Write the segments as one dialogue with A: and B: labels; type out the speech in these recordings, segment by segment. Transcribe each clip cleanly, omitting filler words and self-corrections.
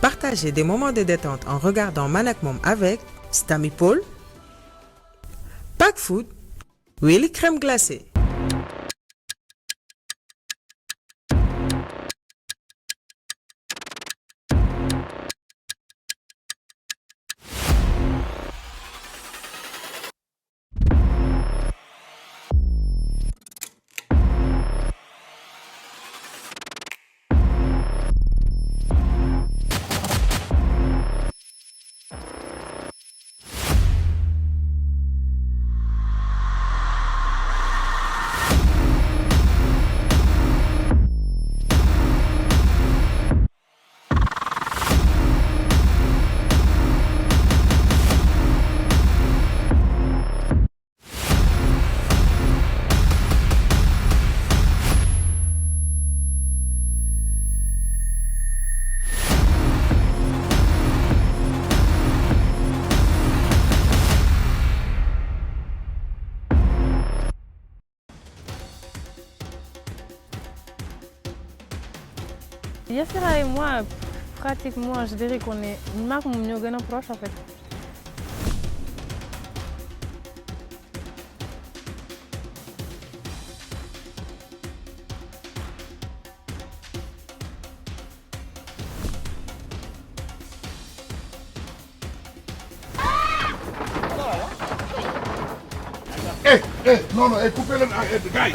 A: Partagez des moments de détente en regardant Man ak Mom avec Stamy Paul, Pack Food, Willy Crème Glacée.
B: Yassira et moi, pratiquement, je dirais qu'on est maak moom ñoo gën a proche en fait.
C: Non, coupez le gars.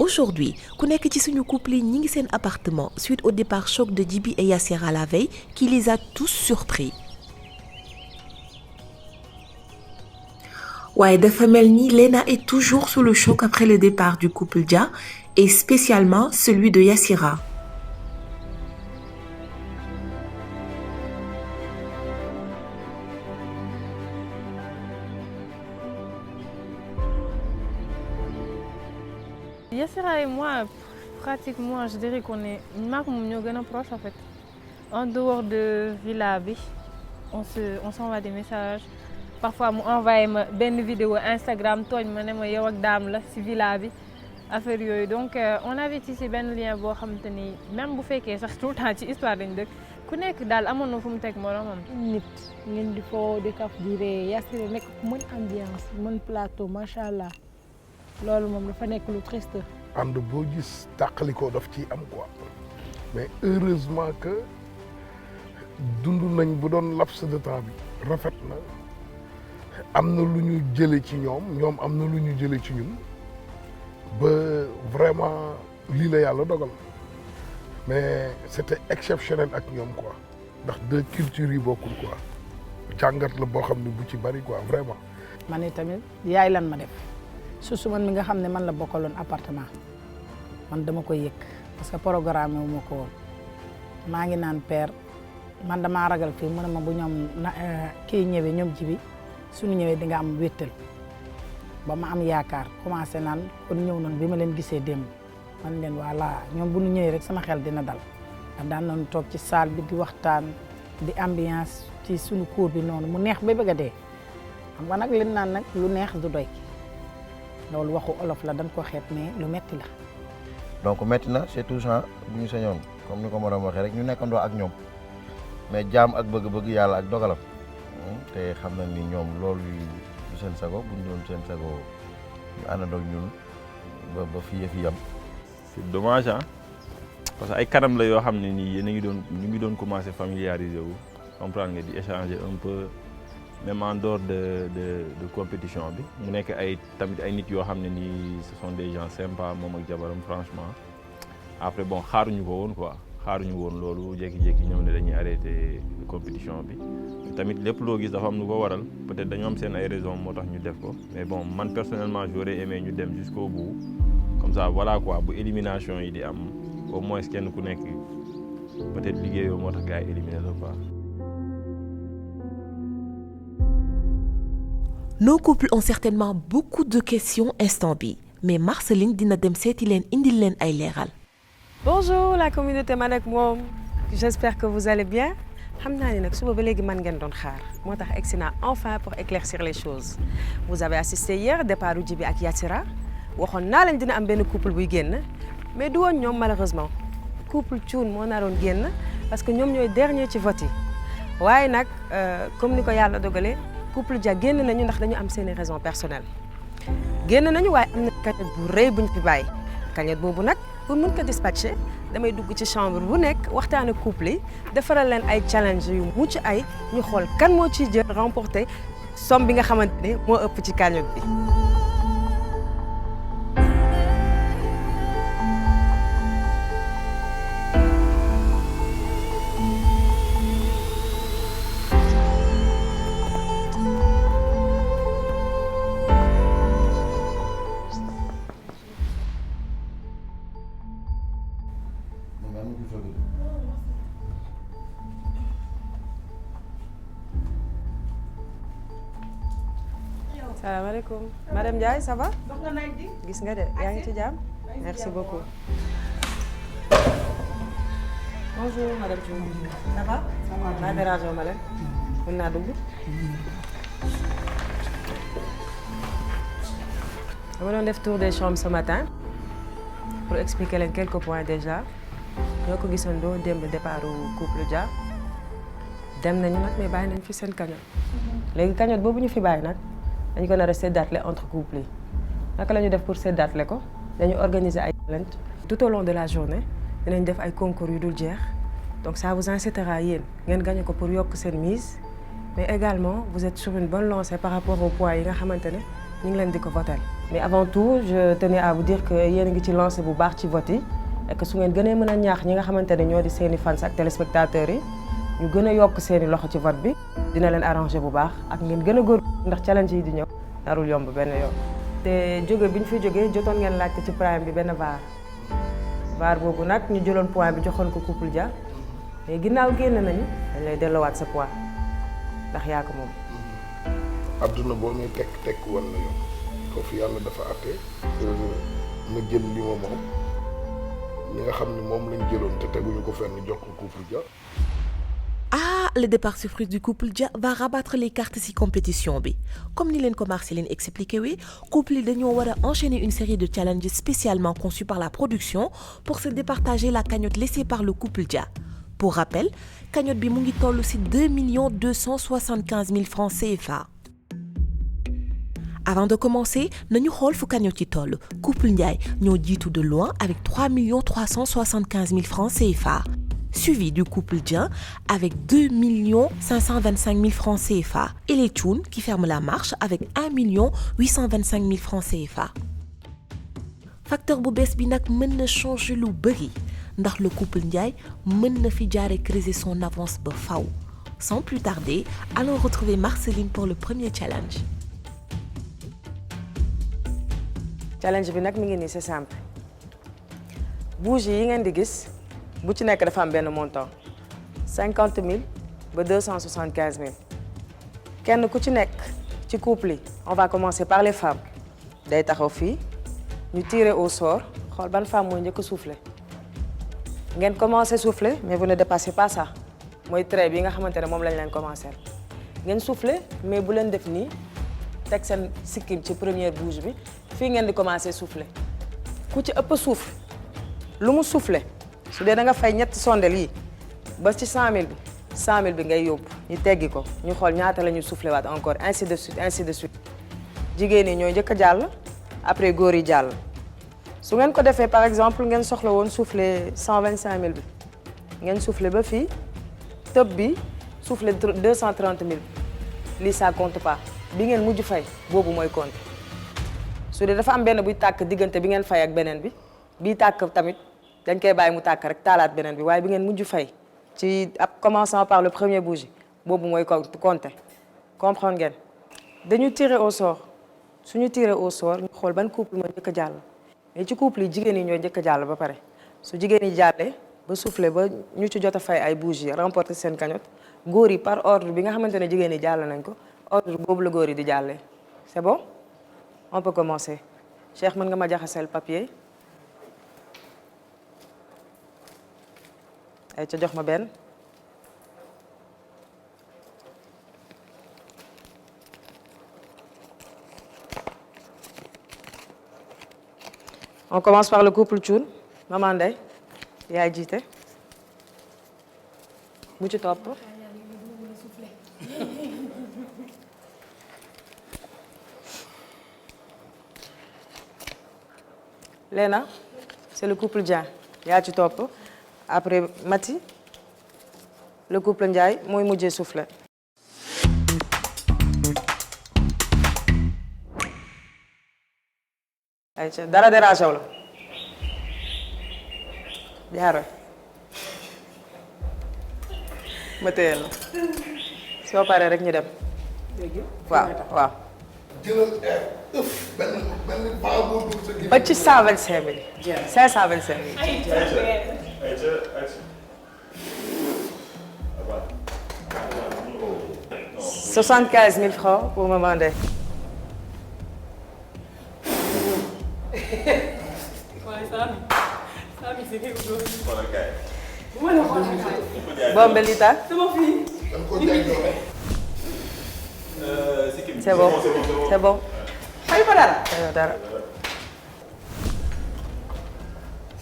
D: Aujourd'hui, ku nekk ci suñu couple yi ñi ngi seen appartement suite au départ choc de Djiby et Yassira la veille qui les a tous surpris. Ouais, dafa mel ni Lena est toujours sous le choc après le départ du couple Dia et spécialement celui de Yassira.
B: Yassira et moi, pratiquement, je dirais qu'on est maak moom ñoo gën a proche en fait. En dehors de villa bi, on s'envoie des messages. Parfois mu envoyé ma benn vidéo Instagram tooñ ma ne ma yow ak daam la ci villa bi affaire yooyu donc on avait tissé benn lien boo xamante ni même bu fekkee sax tout le temps ci histoire dañ dëkk ku nekk daal amoon na fu mu teg moromam.
E: nit ngeen di foo di kaf di ree Yassira nekk ku mën ambiance mën plateau macha allah loolu moom dafa nekk lu triste.
C: ànd boo gis tàqalikoo daf ci am quoi mais heureusement que dund nañ bu doon laps de temps bi rafet na. am na lu ñu jële ci ñoom am na lu ñu jële ci ñun ba vraiment lii la yàlla dogal mais c'était exceptionnel ak ñoom quoi ndax deux cultures yi bokkul quoi jàngat la boo xam ne bu ci bari quoi vraiment.
E: man tamit yaay lan ma def su man mi nga xam ne man la bokkaloon appartement man dama koy yëg parce que programme wu ma ko woon maa ngi naan père man damaa ragal fii mu ne ma bu ñoom kii ñëwee ñoom Djiby suñu ñëwee di nga am wéttal ba ma am yaakaar commencé naan kon ñëw noonu bi ma leen gisee démb man leen voilà ñoom bu ñu ñëwee rek sama xel dina dal ndax daan nañu toog ci salle bi di waxtaan di ambiance ci suñu cour bi noonu mu neex ba bëgg a dee xam nga nag leen naan nag lu neex du doy loolu waxu olof la dañ ko xeeb mais lu metti la.
F: donc metti na c'est touchant bu ñu sañoon comme ni ko ma doon waxee rek ñu nekkandoo ak ñoom mais jaam ak bëgg-bëgg yàlla ak dogalam. te xam na ni ñoom loolu du seen sago bu ñu doon seen sago ñu àndandoo ak ñun ba fi yëf yi yam.
G: c'est dommage ah parce que ay kanam la yoo xam ne nii yéen a ngi doon commencer familiariser wu comprendre nga di échanger un peu même en dehors de compétition bi mu nekk tamit ay nit yoo xam ne nii ce sont des gens sympas moom ak jabaram franchement après bon xaaruñu ko woon quoi xaaruñu woon loolu jékki-jékki ñëw ne dañuy arrêter compétition bi. tamit lépp loo gis dafa am lu ko waral peut-être dañoo am seen ay raisons moo tax ñu def ko mais bon man personnellement j'aurais aimé ñu dem jusqu'au bout comme ça voilà quoi bu élimination yi di am au moins kenn ku nekk peut-être liggéeyoo moo tax gars yi éliminé la quoi.
D: Nos couples ont certainement beaucoup de questions instant bi mais Marceline dina dem seeti leen indil leen ay leeral.
H: Bonjour la communauté Man ak Mom, j'espère que vous allez bien. xam naa ni nag suba ba léegi man ngeen doon xaar moo tax egsi naa enfin pour éclaircir les choses. Vous avez assisté hier départ u Djiby ak Yassira waxoon naa leen dina am benn couple buy génn mais du woon ñoom malheureusement couple Thioune moo naroon génn parce que ñoom ñooy dernier ci vote yi waaye nag comme ni ko yàlla dogalee couple Dia génn nañu ndax dañu am seeni raisons personnelles génn nañu waaye am na cagnotte bu rëy buñ fi bàyyi cagnotte boobu nag pour mën ko dispatcher damay dugg ci chambre bu nekk waxtaan ak couple yi defaral leen ay challenge yu mucc ay ñu xool kan moo ciy jël remporter somme bi nga xamante ne moo ëpp ci cagnotte bi. salaamaaleykum madame Ndiaye ça va. gis nga de yaa ngi ci jàmm. merci beaucoup. bonjour madame Thioune. ça va. maa dérange ma leen. mën naa dugg. dama doon def tour des chambres ce matin pour expliquer leen quelques points déjà ñoo ko gisandoo démb départ couple Dia dem nañu nag mais bàyyi nañ fi seen cagnotte léegi cagnotte boobu ñu fi bàyyi nag. dañu ko nar a séddaatle entre couple yi naka la ñu def pour séddaatle ko dañu organiser ay challenge tout au long de la journée dinañ def ay concours yu dul jeex donc ça vous incitera yéen ngeen gagné ko pour yokk seen mise mais également vous êtes sur une bonne lancée par rapport aux points yi nga xamante ne ñu ngi leen di ko voter mais avant tout je tenais à vous dire que yéen a ngi ci lancé bu baax ci vote yi et que su ngeen gënee mën a ñaax ñi nga xamante ne ñoo di seeni fans ak téléspectateurs yi ñu gën a yokk seeni loxo ci vote bi dina leen arranger bu baax ak ngeen gën a góor ndax challenge yi di ñëw narul yomb benn yoon. te jóge bi ñu fi jógee jotoon ngeen laajte ci prime bi benn VAR boobu nag ñu jëloon point bi joxoon ko couple Dia mais ginnaaw génn nañu dañ lay delloowaat sa point ndax yaa ko moom.
C: adduna boo ñuy tekk wan la yoon foofu yàlla dafa àtte ma jël li ma moom ñi nga xam ne moom lañ jëloon te teguñu ko fenn jox ko couple Dia.
D: Ah, le départ surprise du couple Dia va rabattre les cartes ci compétition bi comme ni leen ko Marceline expliqué wi couple yi dañoo war a enchaîner une série de challenges spécialement conçus par la production pour se départager la cagnotte laissée par le couple Dia. Pour rappel cagnotte bi mu ngi toll ci 2 275 000 francs CFA. Avant de commencer nañu xool fu cagnotte yi toll couple Ndiaye ñoo jiitu de loin avec 3 375 000 francs CFA. Suivi du couple Dia avec 2 525 000 francs CFA et les Thioune qui ferment la marche avec 1 825 000 francs CFA. Facteur bu bees bi nag mën na changer lu bëri ndax le couple Ndiaye mën na fi jaare creuser son avance ba faw. Sans plus tarder, allons retrouver Marceline pour le premier challenge.
H: challenge bi nag mi ngi nii c'est simple bougie yi ngeen di gis. bu ci nekk dafa am benn montant 50 000 ba 275 000 kenn ku ci nekk ci couple yi on va commencer par les femmes day taxaw fii ñu tirer au sort xool ban femme mooy njëkk a souffler ngeen commencer souffler mais vous ne dépassez pas ça mooy trait bi nga xamante ne moom lañ leen commencer ngeen souffler mais bu leen def nii teg seen sikkim ci première bougie bi fii ngeen di commencer souffler ku ci ëpp souffle lu mu souffler su dee da nga fay ñetti sondel yi ba ci 100 000 bi ngay yóbbu ñu teggi ko ñu xool ñaata la ñuy soufflé waat encore ainsi de suite jigéen ñi ñooy njëkk a jàll après góor yi jàll su ngeen ko defee par exemple ngeen soxla woon soufflé 125 000 bi ngeen soufflé ba fii tëb bi soufflé 230 000 lii ça compte pas bi ngeen mujj fay boobu mooy compte su dee dafa am benn buy tàkk diggante bi ngeen fay ak beneen bi bii tàkk tamit dañ koy bàyyi mu tàkk rek taalaat beneen bi waaye bi ngeen mujj fay ci ab commençant par le premier bougie boobu mooy compter comprendre ngeen dañu tirer au sort suñu tirer au sort ñu xool ban couple mooy njëkk a jàll mais ci couple yi jigéen yi ñooy njëkk a jàll ba pare su jigéen yi jàllee ba soufflé ba ñu ci jot a fay ay bougies remporter seen cagnotte góor yi par ordre bi nga xamante ne jigéen yi jàll nañ ko ordre boobu la góor yi di jàllee c'est bon on peut commencer Cheikh mën nga ma jaxaseel papier ay ca jox ma benn on commence par le couple Thioune maman Ndeye yaay jiite bu ci topp Léna c'est le couple Dieng yaa ci topp après Mati le couple Ndiaye mooy mujjee soufflé ayca dara dérangé wu la jaaro ma téyel la soo paree rek ñu dem waaw waaw
C: jëlal ëf benn paa boo dul sa
H: ba ci 125 000 525 000 75 000 francs pour maman Ndeye Bombelita c'est bon c'est bon dara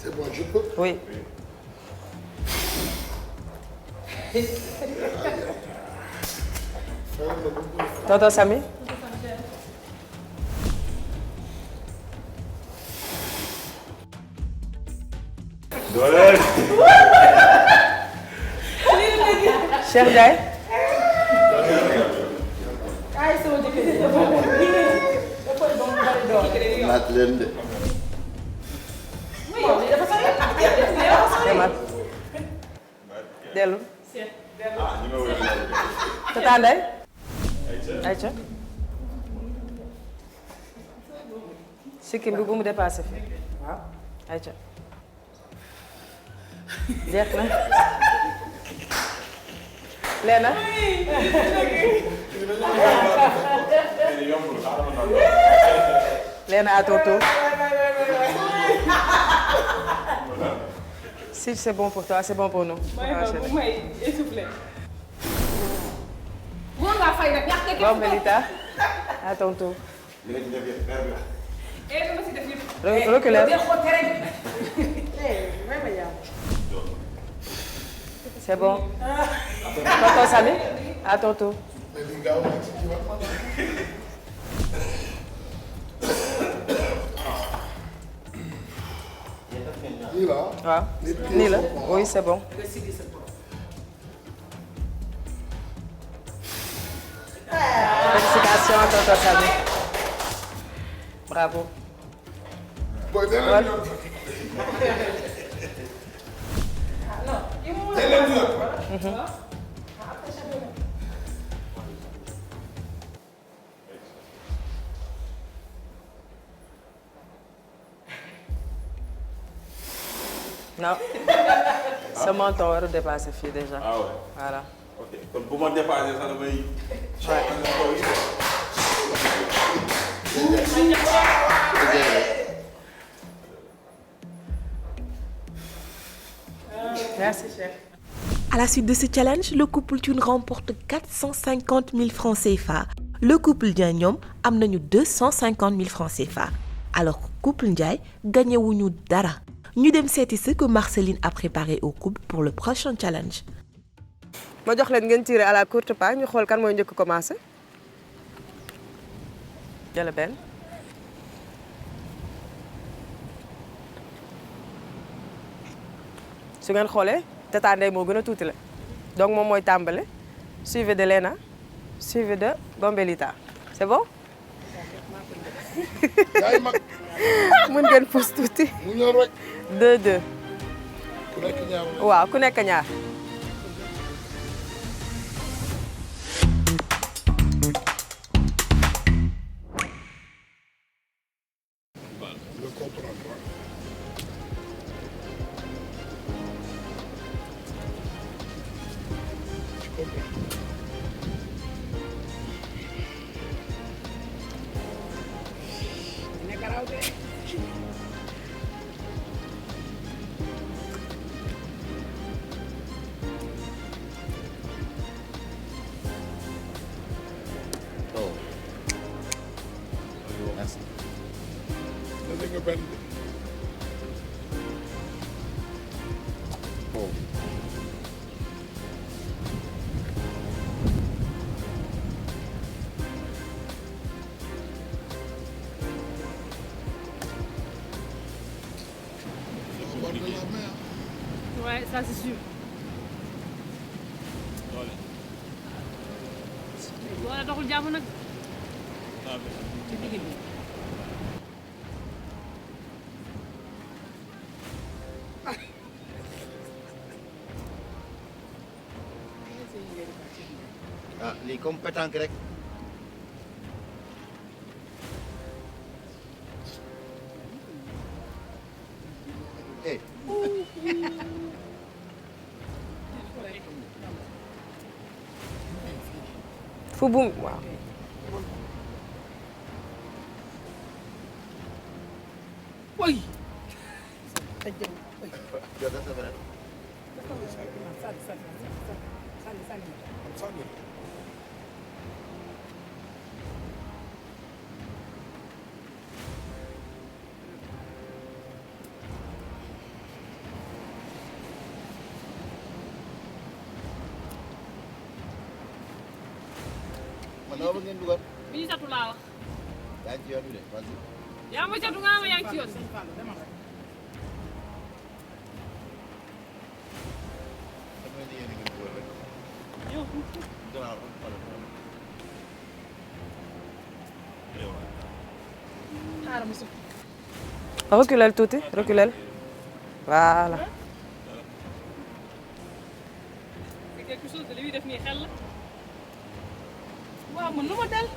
C: c'est bon je peux
H: oui tonton Samy Cheikh Ndiaye
F: naat leen de.
H: demal dellu tata Ndeye ayca sikkim bi bu mu dépassé fi waaw ayca jeex na Léna Léna à ton tour si c'est bon pour toi c'est bon pour nous. Bon Melita à ton tour. Reculez. C'est bon. Tonton Samy à ton tour. waaw nii la oui c'est bon. Félicitations tonton Samy. Bravo. Non. Ce menton war a dépasser fii déjà.
G: Ah ouais.
H: Voilà.
G: Ok kon bu ma dépassé sax damay.
H: Merci cher.
D: À la suite de ce challenge, le couple Thioune remporte 450 000 francs CFA. Le couple Dieng ñoom am nañu 250 000 francs CFA. Alors couple Ndiaye gagné wuñu dara. Ñu dem seeti ce que Marceline a préparé au couple pour le prochain challenge.
H: ma jox leen ngeen tirer à la courte paille ñu xool kan mooy njëkk commencé. jël benn. su ngeen xoolee tata Ndeye moo gën a tuuti la donc moom mooy tàmbale suivi de Léna suivi de Bombelita c'est bon.
C: yaay mag
H: mën ngeen pousse tuuti.
C: mu ñor rek
H: 2-2.
C: ku nekk ñaar
H: waaw ku nekk ñaar.
C: je comprends
B: Ouais, ça c'est sûr. Doole doxul jàmm nag. ci digg bi.
F: ah lii comme pétanque rek. eh.
H: fu buum waaw.
F: man dama bëgg ngeen dugal.
B: bi ñu satu laa wax.
F: yaa ngi ci yoon bi de vas-y.
B: yaa ma satu nga ma yaa ngi ci yoon.
F: dafa ne yéen a ngi dugal rek. gannaaw
H: reculel tuuti reculel voilà.
B: c'est quelque chose de li muy def nii xel la. waaw man nu ma dal.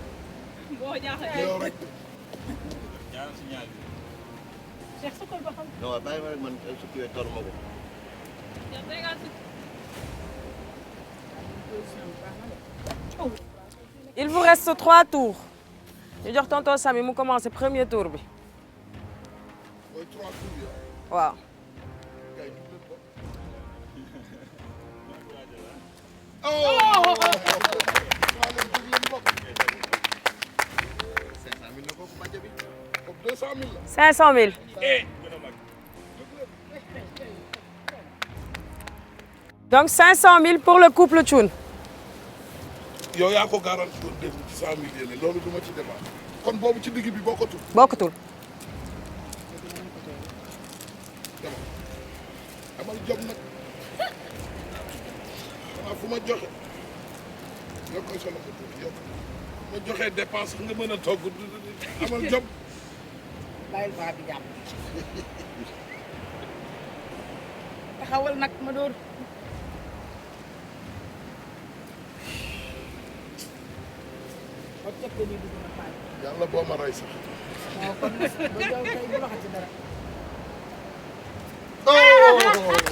B: boo jaaxlee.
C: yow rek.
B: Cheikh Sokol ba xam.
F: non bàyyi ma rek man su kiiwee toll ma ko.
B: Cheikh day gàtt.
H: Il vous reste 3 tours. ñu jox tonton Samy mu commencé premier tour bi.
C: mooy 3 tours yi.
H: waaw.
C: Comme 200 000 la.
H: 500 000. Donc 500 000 pour le couple Thioune.
C: yow yaa ko garanti woon dégg ci 100 000 yële loolu du ma ci débat kon boobu ci digg bi bokkatul.
H: bokkatul.
C: dama amal jom nag xanaa fu ma joxe yow koy solo ko tuuti yow ma joxee dépense nga mën a togg amal jom.
E: bàyyil faa bi jàpp taxawal nag ma dóor ba cëppee nii dugg na faay
C: yàlla boo ma rey sax.
E: waaw kon ba yow tey bu waxati dara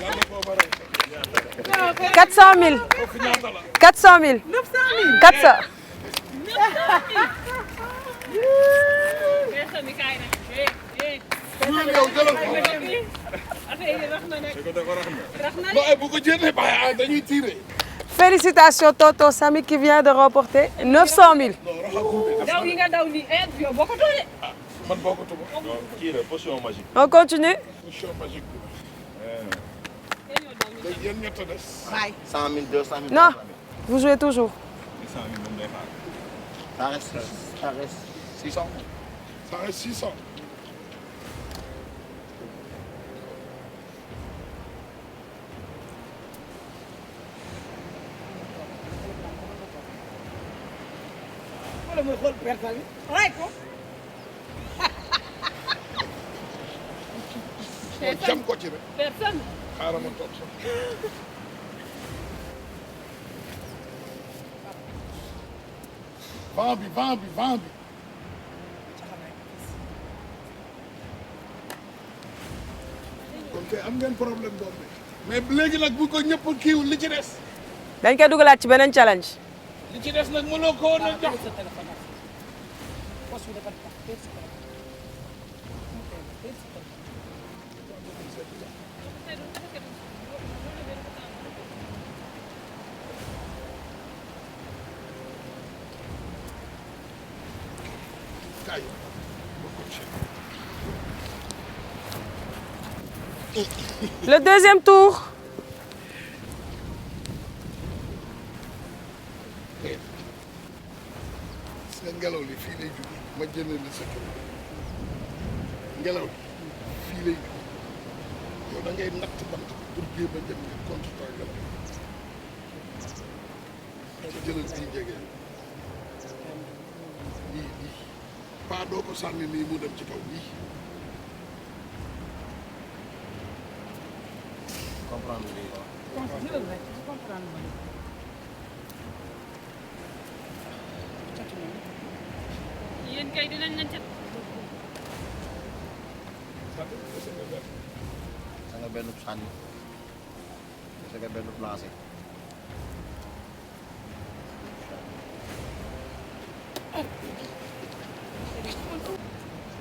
C: yàlla boo ma rey sax.
H: 400 000. 400 000. 400.
C: yow jëlal ko. bu ko jëlee bàyyi dañuy tiré.
H: Félicitations Tonton Samy qui vient de remporter 900 000.
B: daw yi nga daw nii yow bokkatoo de.
C: man bokkatuma.
G: kii la potion magique.
H: On continue.
C: potion magique bi. léegi yéen ñett a des.
F: 100 000 200 000.
H: Non, vous jouez toujours.
G: 100 000 moom day xaar.
F: ça reste 600.
C: ça reste 600.
E: wala mooy xool perte bi ray ko
C: jam ko ci rek.
B: personne.
C: xaaral ma toog sax. vent bi vent bi vent bi. kon kay am ngeen problème boobu mais léegi nag bu ko ñëpp kiiw li ci des.
H: dañ koy dugalaat ci beneen challenge.
C: li ci des nag mënoo ko woon a jox. kaay
H: Le deuxième tour.
C: gis nga ngelaw li fii lay jóge ma jëlee la sa kër ngelaw li fii lay jóge yow da ngay natt bant pour jéem a jëm contre temps ngelaw ci jëlal bii jege lii pas doo ko sànni nii mu dem ci kaw lii
F: comprendre lii
B: yéen kay dinañ leen ca.
F: sa nga benn sànni sa nga benn placé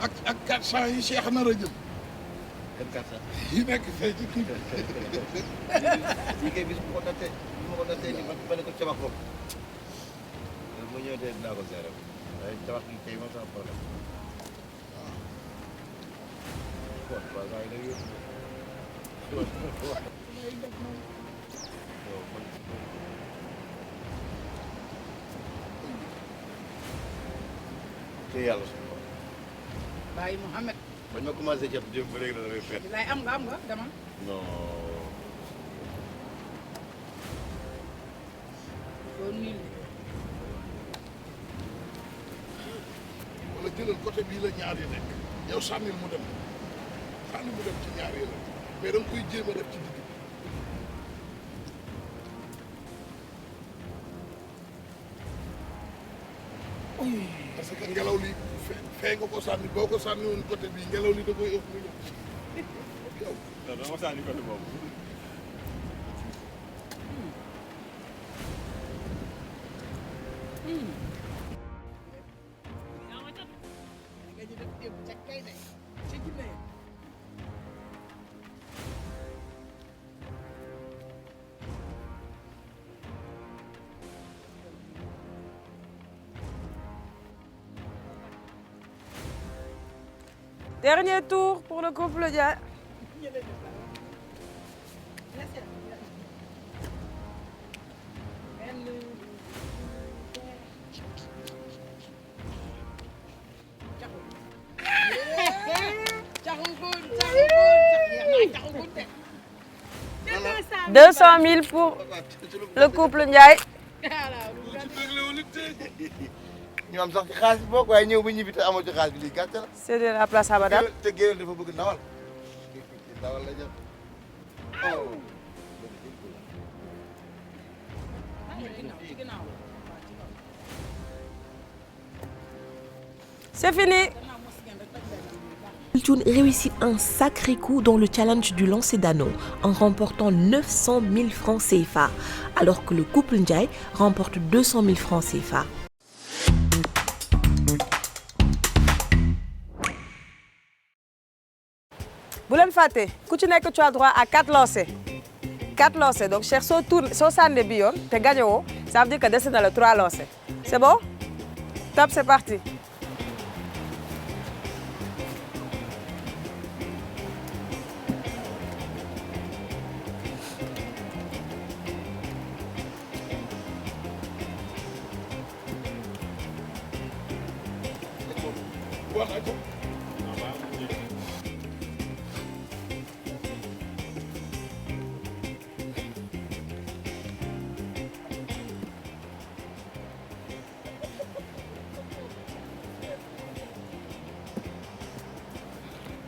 C: ak 400 yi Cheikh nar a jël
F: gën kàttan
C: yi nekk fee ci kii
F: yi kay bis bu ko nattee ni man ma ne ko cabax ko mu ñëw tey dinaa ko gérer waaye cabax gi kay moom sama problème waaw waaw waaye nag yëpp te yàlla suñu bopp
E: Baye Mouhamed
F: bañ ma commencé jot démb ba léegi la damay fet
E: lay am nga demal
F: non
E: doo niil
C: wala jëlal côté bii la ñaar yi nekk yow sànnil mu dem ci ñaar yi la mais da nga koy jéem a def ci digg bi parce que ngelaw li fee nga ko sànni boo ko sànni woon côté bii ngelaw li da koy ëpp mu ñëw yow
G: non dama sànni côté boobu.
H: Dernier tour pour le couple Dia. Deux 200 000 pour le couple Ndiaye.
F: ñu am sax ci xaalis bi bokk waaye ñëw ba ñibbi te amoo ci xaalis bi lii gàcce la.
H: Cédez la place à madame.
F: te géwél dafa bëgg ndawal. ndawal la jël. oh.
H: C'est fini.
D: Thioune réussit un sacré coup dans le challenge du lancer d'anneau en remportant 900 000 francs CFA, alors que le couple Ndiaye remporte 200 000 francs CFA.
H: bu leen fàtte ku ci nekk tu as droit à 4 lancers 4 lancers donc Cheikh soo sànnee bi yoon te gagné woo ça veut dire que dese na la 3 lancers c'est bon top c'est parti.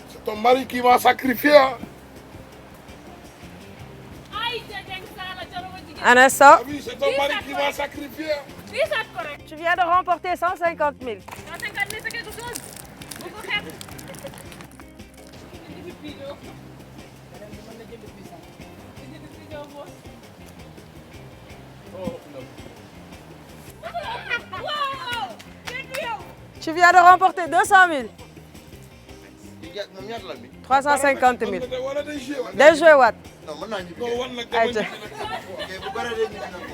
C: C'est ton mari qui m'a sacrifié.
H: Un instant.
C: Oui, c'est ton mari qui m'a sacrifié.
H: Tu viens de remporter 150 000.
B: 150 000 c'est quelque chose. Beaucoup xeeb.
H: Tu viens de remporter 200 000. 350 000. Day joué waat.
F: non mën naa ñibbi.
H: ayca.
F: bu bare de ñibbi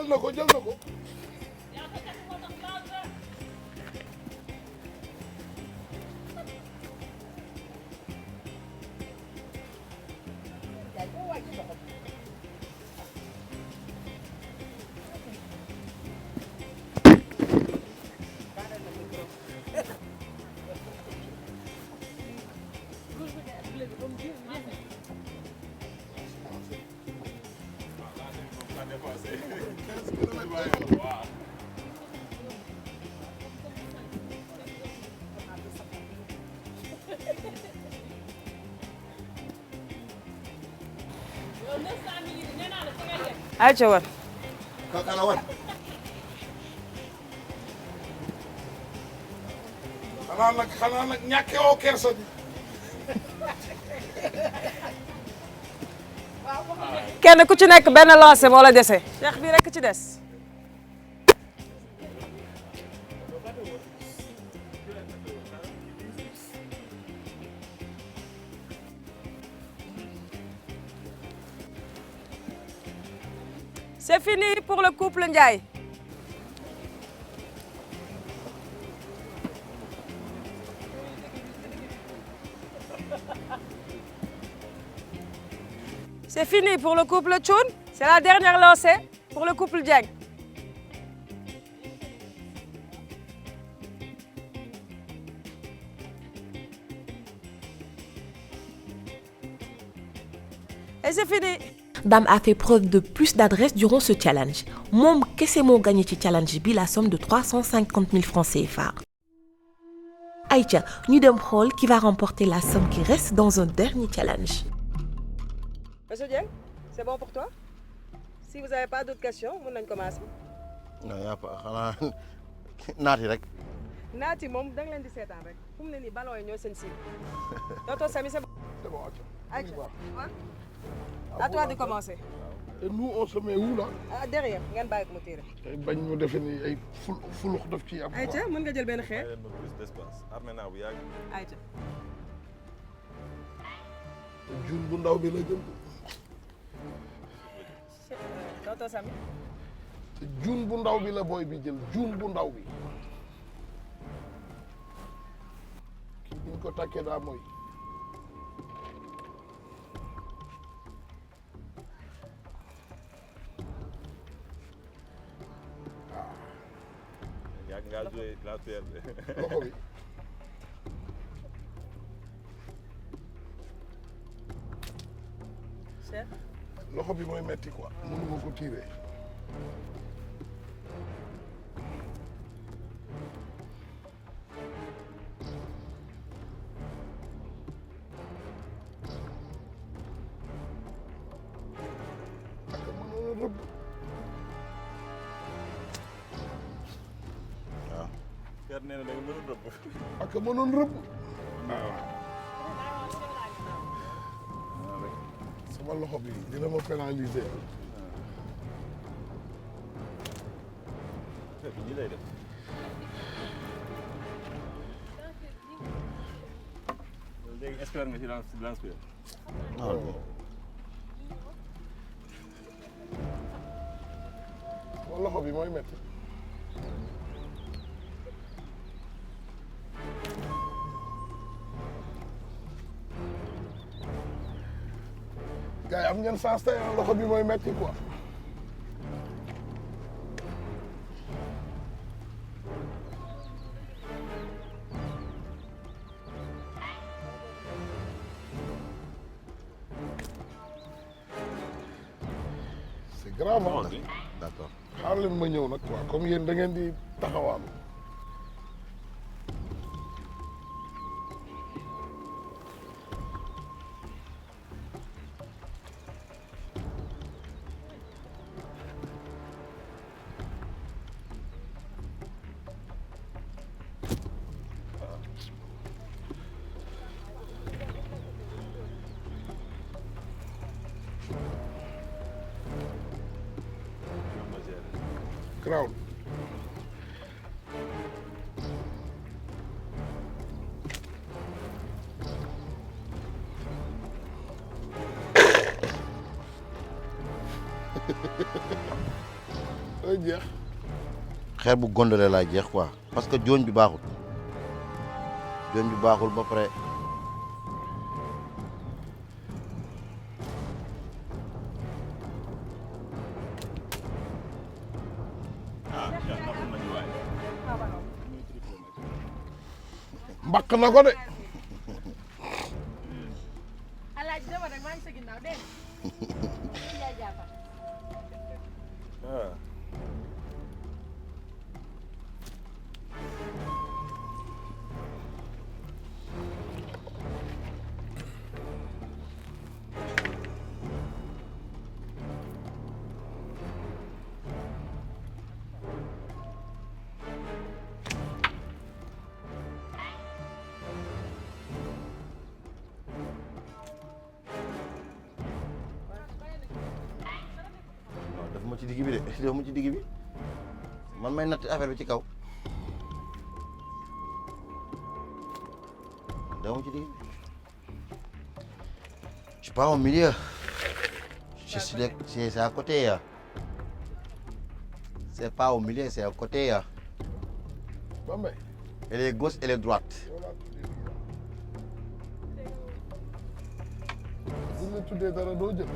F: na ko.
C: jël na ko.
H: ayca wan.
F: Kakala wan.
C: xanaa nag ñàkke oo kersa bi.
H: kenn ku ci nekk benn lancé moo la dese. Cheikh bi rek ci des. C'est fini pour le couple Ndiaye. C'est fini pour le couple Thioune. C'est la dernière lancée pour le couple Dieng. Et c'est fini.
D: Dame a fait preuve de plus d'adresse durant ce challenge. Mom kese moo gagné ci challenge bi la somme de 350 000 francs CFA. Aïcha, ñu dem xool qui va remporter la somme qui reste dans un dernier challenge.
H: Monsieur Dieng, c'est bon pour toi? Si vous n'avez pas d'autres questions, mën nañ commencer.
F: non yaa pa xanaa naati rek.
H: naati moom da nga leen di seetaan rek fu mu ne nii ballon yi ñoo seen cible. Tonton Samy, c'est bon.
C: C'est bon,
H: Aïcha, à toi de commencer.
C: Et nous on se met où là.
H: Derrière ngeen bàyyi ko mu tiire.
C: tey bañ mu defe ni ay fulux daf ciy am.
H: Aïcha mën nga jël benn xeer.
G: plus d'espace armé naa bu yàgg.
H: Aïcha.
C: jun bu ndaw bi la jël.
H: Tonton Samy.
C: jun bu ndaw bi la booy bi jël jun bu ndaw bi. kii bi ñu ko tàkkee daa mooy.
G: yàgg ngaa joué la tuère de.
C: loxo bi.
H: Cheikh.
C: loxo bi mooy metti quoi mënu ma ko tiiree. ak mënoon a rëbb.
F: waaw.
G: Père nee na da nga mën a rëbb.
C: ak mënoon rëbb. sama loxo bi dina ma pénaliser.
G: nii lay def. léegi expert nga ci lance-pierre.
C: sama loxo bi mooy métti. gars yi am ngeen sens tey loxo bi mooy métti quoi. c'est grave.
F: d'accord.
C: xaar leen ma ñëw nag quoi comme yéen da ngeen di taxawal. Crown. day jeex.
F: xeer bu gondole laa jeex quoi parce que jooñ bi baaxul jooñ bi baaxul ba pare.
C: mbaq na ko de.
B: Alaaji dama rek maa ngi sa ginnaaw dégg
G: ah.
F: digg bi de dew ma ci digg bi man may natt affaire bi ci kaw dew ma ci digg bi je suis pas au milieu c'est à côté ya c'est pas au milieu c'est à côté ya
C: Bambey
F: elle est gauche elle est droite
C: buñ la tuddee dara doo jël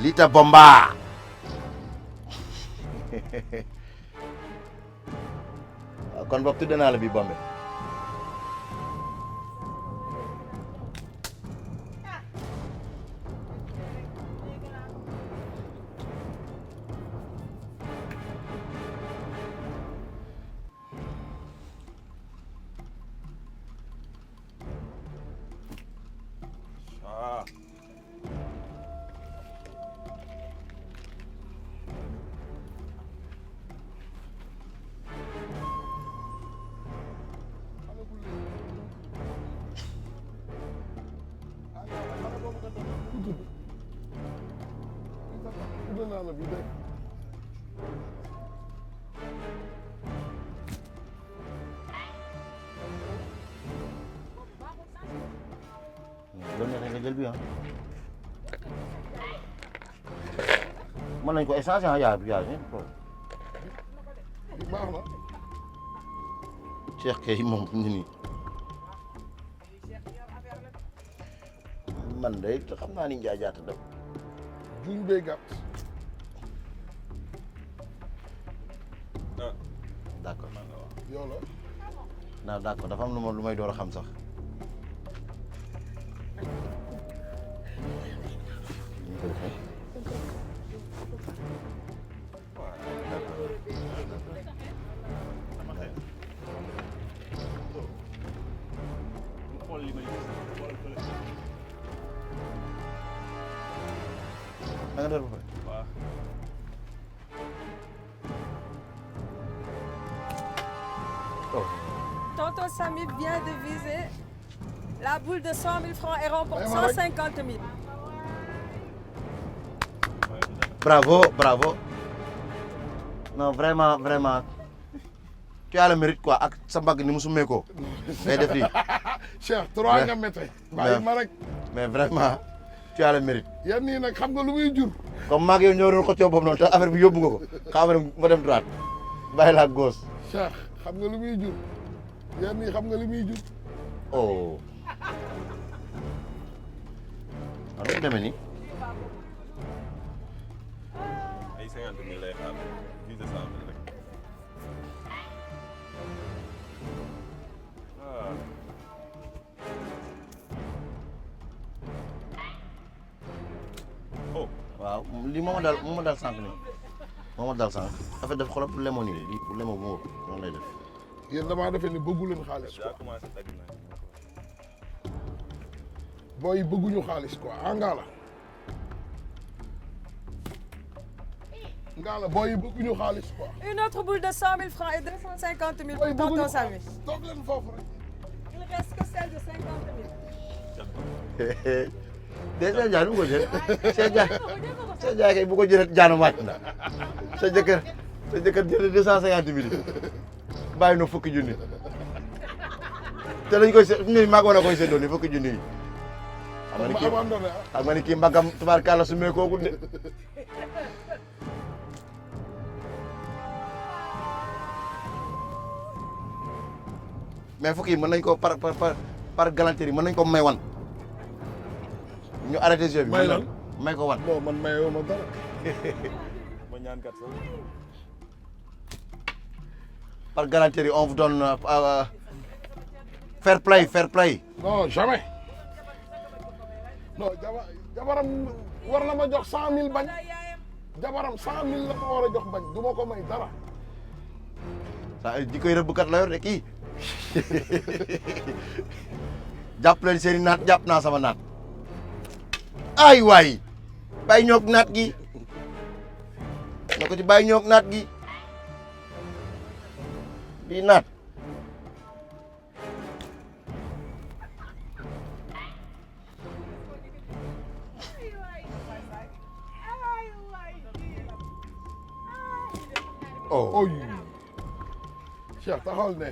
F: Lita Bomba kon boog tudde naa la bi Bombe
C: tudde naa la bi de
F: loolu neexee nga jël bi ah mën nañ ko échanger ah yaa
C: bi baax na
F: Cheikh kay moom fi mu ne nii man de xam naa ni Ndiaye jaata dem
C: juñ bee gàtt
F: d'accord
C: yow la
F: non d'accord dafa am lu may door a xam sax ñu ko defee da nga door ba pare
I: Tonton Samy vient de viser la boule de 100 000 francs et remporte
C: Ouais, ouais.
I: 150 000.
F: bravo bravo non vraiment vraiment tu as le mérite quoi ak sa mbagg ni mu sumee ko ngay def lii
C: Cheikh 3 nga mété bàyyi ma rek
F: mais vraiment tu as le mérite
C: yan nii nag xam nga lu muy jur
F: comme maa ngi yow ñoo doon xëccoo boobu noonu te affaire bi yóbbu nga ko xam nga ma dem droite bàyyi la gauche
C: Cheikh xam nga lu muy jur yan nii xam nga lu muy jur
F: oh waaw nu mu demee nii
G: ay 50 000 lay xaar vise 100 000 rek. Oh.
F: waaw lii moo ma dal sànq nii moo ma dal sànq affaire def xoolal pour lemon nii lii pour lemon bu ma wóor noonu lay def
C: yéen damaa defee ne bëggu leen xaalis quoi
G: daa commencé tag na.
C: booy bëgguñu xaalis quoi ah Ngalla Ngalla booy bëgguñu xaalis quoi.
I: Une autre boule de 100 000 francs et 250 000
C: booy
I: pour
C: bëgguñu
I: Tonton Samy.
C: xaalis toog leen foofu rek.
I: Il reste que celle de 50 000.
F: déjà Ndiaye du ko jël Cheikh Ndiaye kay bu ko jëlee jaanu wàcc na sa jëkkër jëlee 250 000 bàyyi na fukki junni te lañ koy nii maa ngi koy séddoo nii fukki junni yi. xam nga ni kii mbagam tubaarkàlla su mee kooku de. mais fukki yi mën nañ ko par galanterie mën nañ ko may wan. ñu arrêté jeu bi.
C: may lan
F: may ko wan.
C: bon man mayoo ma dara.
G: ma ñaan kat sax.
F: par galanterie on vous donne fair play.
C: non jamais. non jabaram war na ma jox 100 000 bañ. jabaram 100 000 la ma war a jox bañ du ma ko may dara.
F: saa ji koy rëbbkat la yor de kii jàpp leen seen i naat jàpp naa sama naat. ay waay bàyyi ñoog naat gi ne ko ci bàyyi ñëw ak naat gi bii naat oh
C: oy Cheikh taxawal ne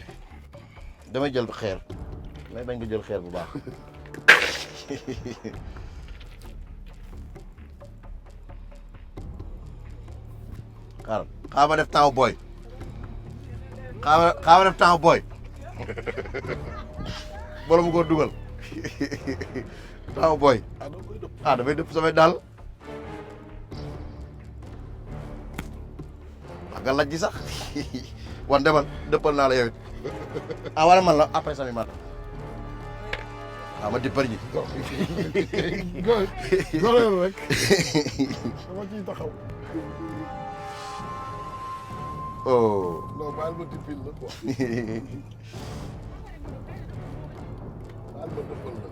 F: damay jël xeer may bañ nga jël xeer bu baax xaaral ma def temps booy xaaral ma def temps booy bala mu ko dugal temps booy damay dëpp samay daal wax nga laj ji sax wan demal dëppal naa la yow it wala man la après sami mat ma dippar ñi
C: goreel rek dama ciy taxaw
F: oh
C: non baal ma dippil la quoi baal ma dëppal la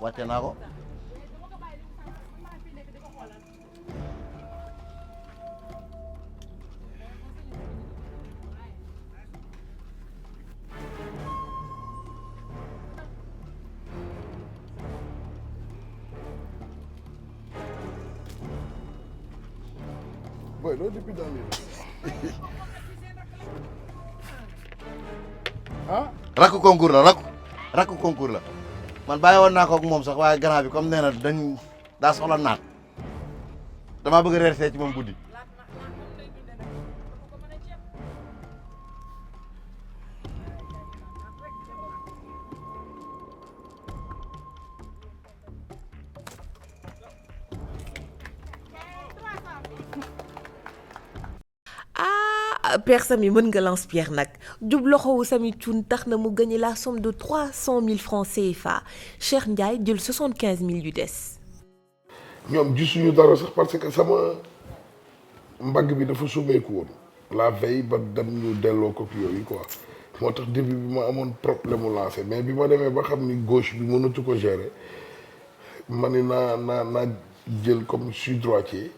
F: wàcce naa ko
C: boy loolu depuis dans les
F: rakku concours la rakku concours la man bàyyi woon naa ko ak moom sax waaye grand bi comme nee na daa soxla naat damaa bëgg a reer see ci moom guddi
D: Père Samy mën nga lance-pierre nag jub loxowu Samy Thioune tax na mu gagné la somme de 300 000 francs CFA Cheikh Ndiaye jël 75 000 yu des.
C: ñoom gisuñu dara sax parce que sama mbagg bi dafa sumeeku woon la veille ba dem ñu delloo ko yooyu quoi moo tax début bi ma amoon problème mu lancé mais bi ma demee ba xam ni gauche bi mënatu ko gérer ma ni naa jël comme je suis droitier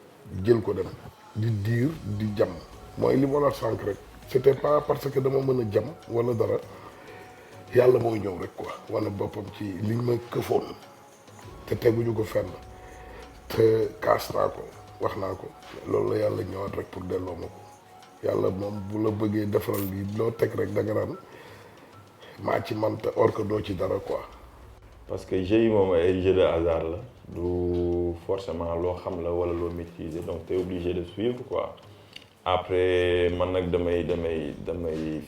C: jël ko dem di diir di jam mooy li ma la sànq rek c'était pas parce que dama mën a jam wala dara yàlla mooy ñëw rek quoi wala boppam ci liñ ma këfoon te teguñu ko fenn te kaas naa ko wax naa ko loolu la yàlla ñëwaat rek pour delloo ma ko yàlla moom bu la bëggee defaral lii loo teg rek da nga naan maa ci man te or que doo ci dara quoi.
G: parce que jeu yi moom ay jeu de hasard la du forcément loo xam la wala loo maîtriser donc t'es obligé de suivre quoi. Après man nag damay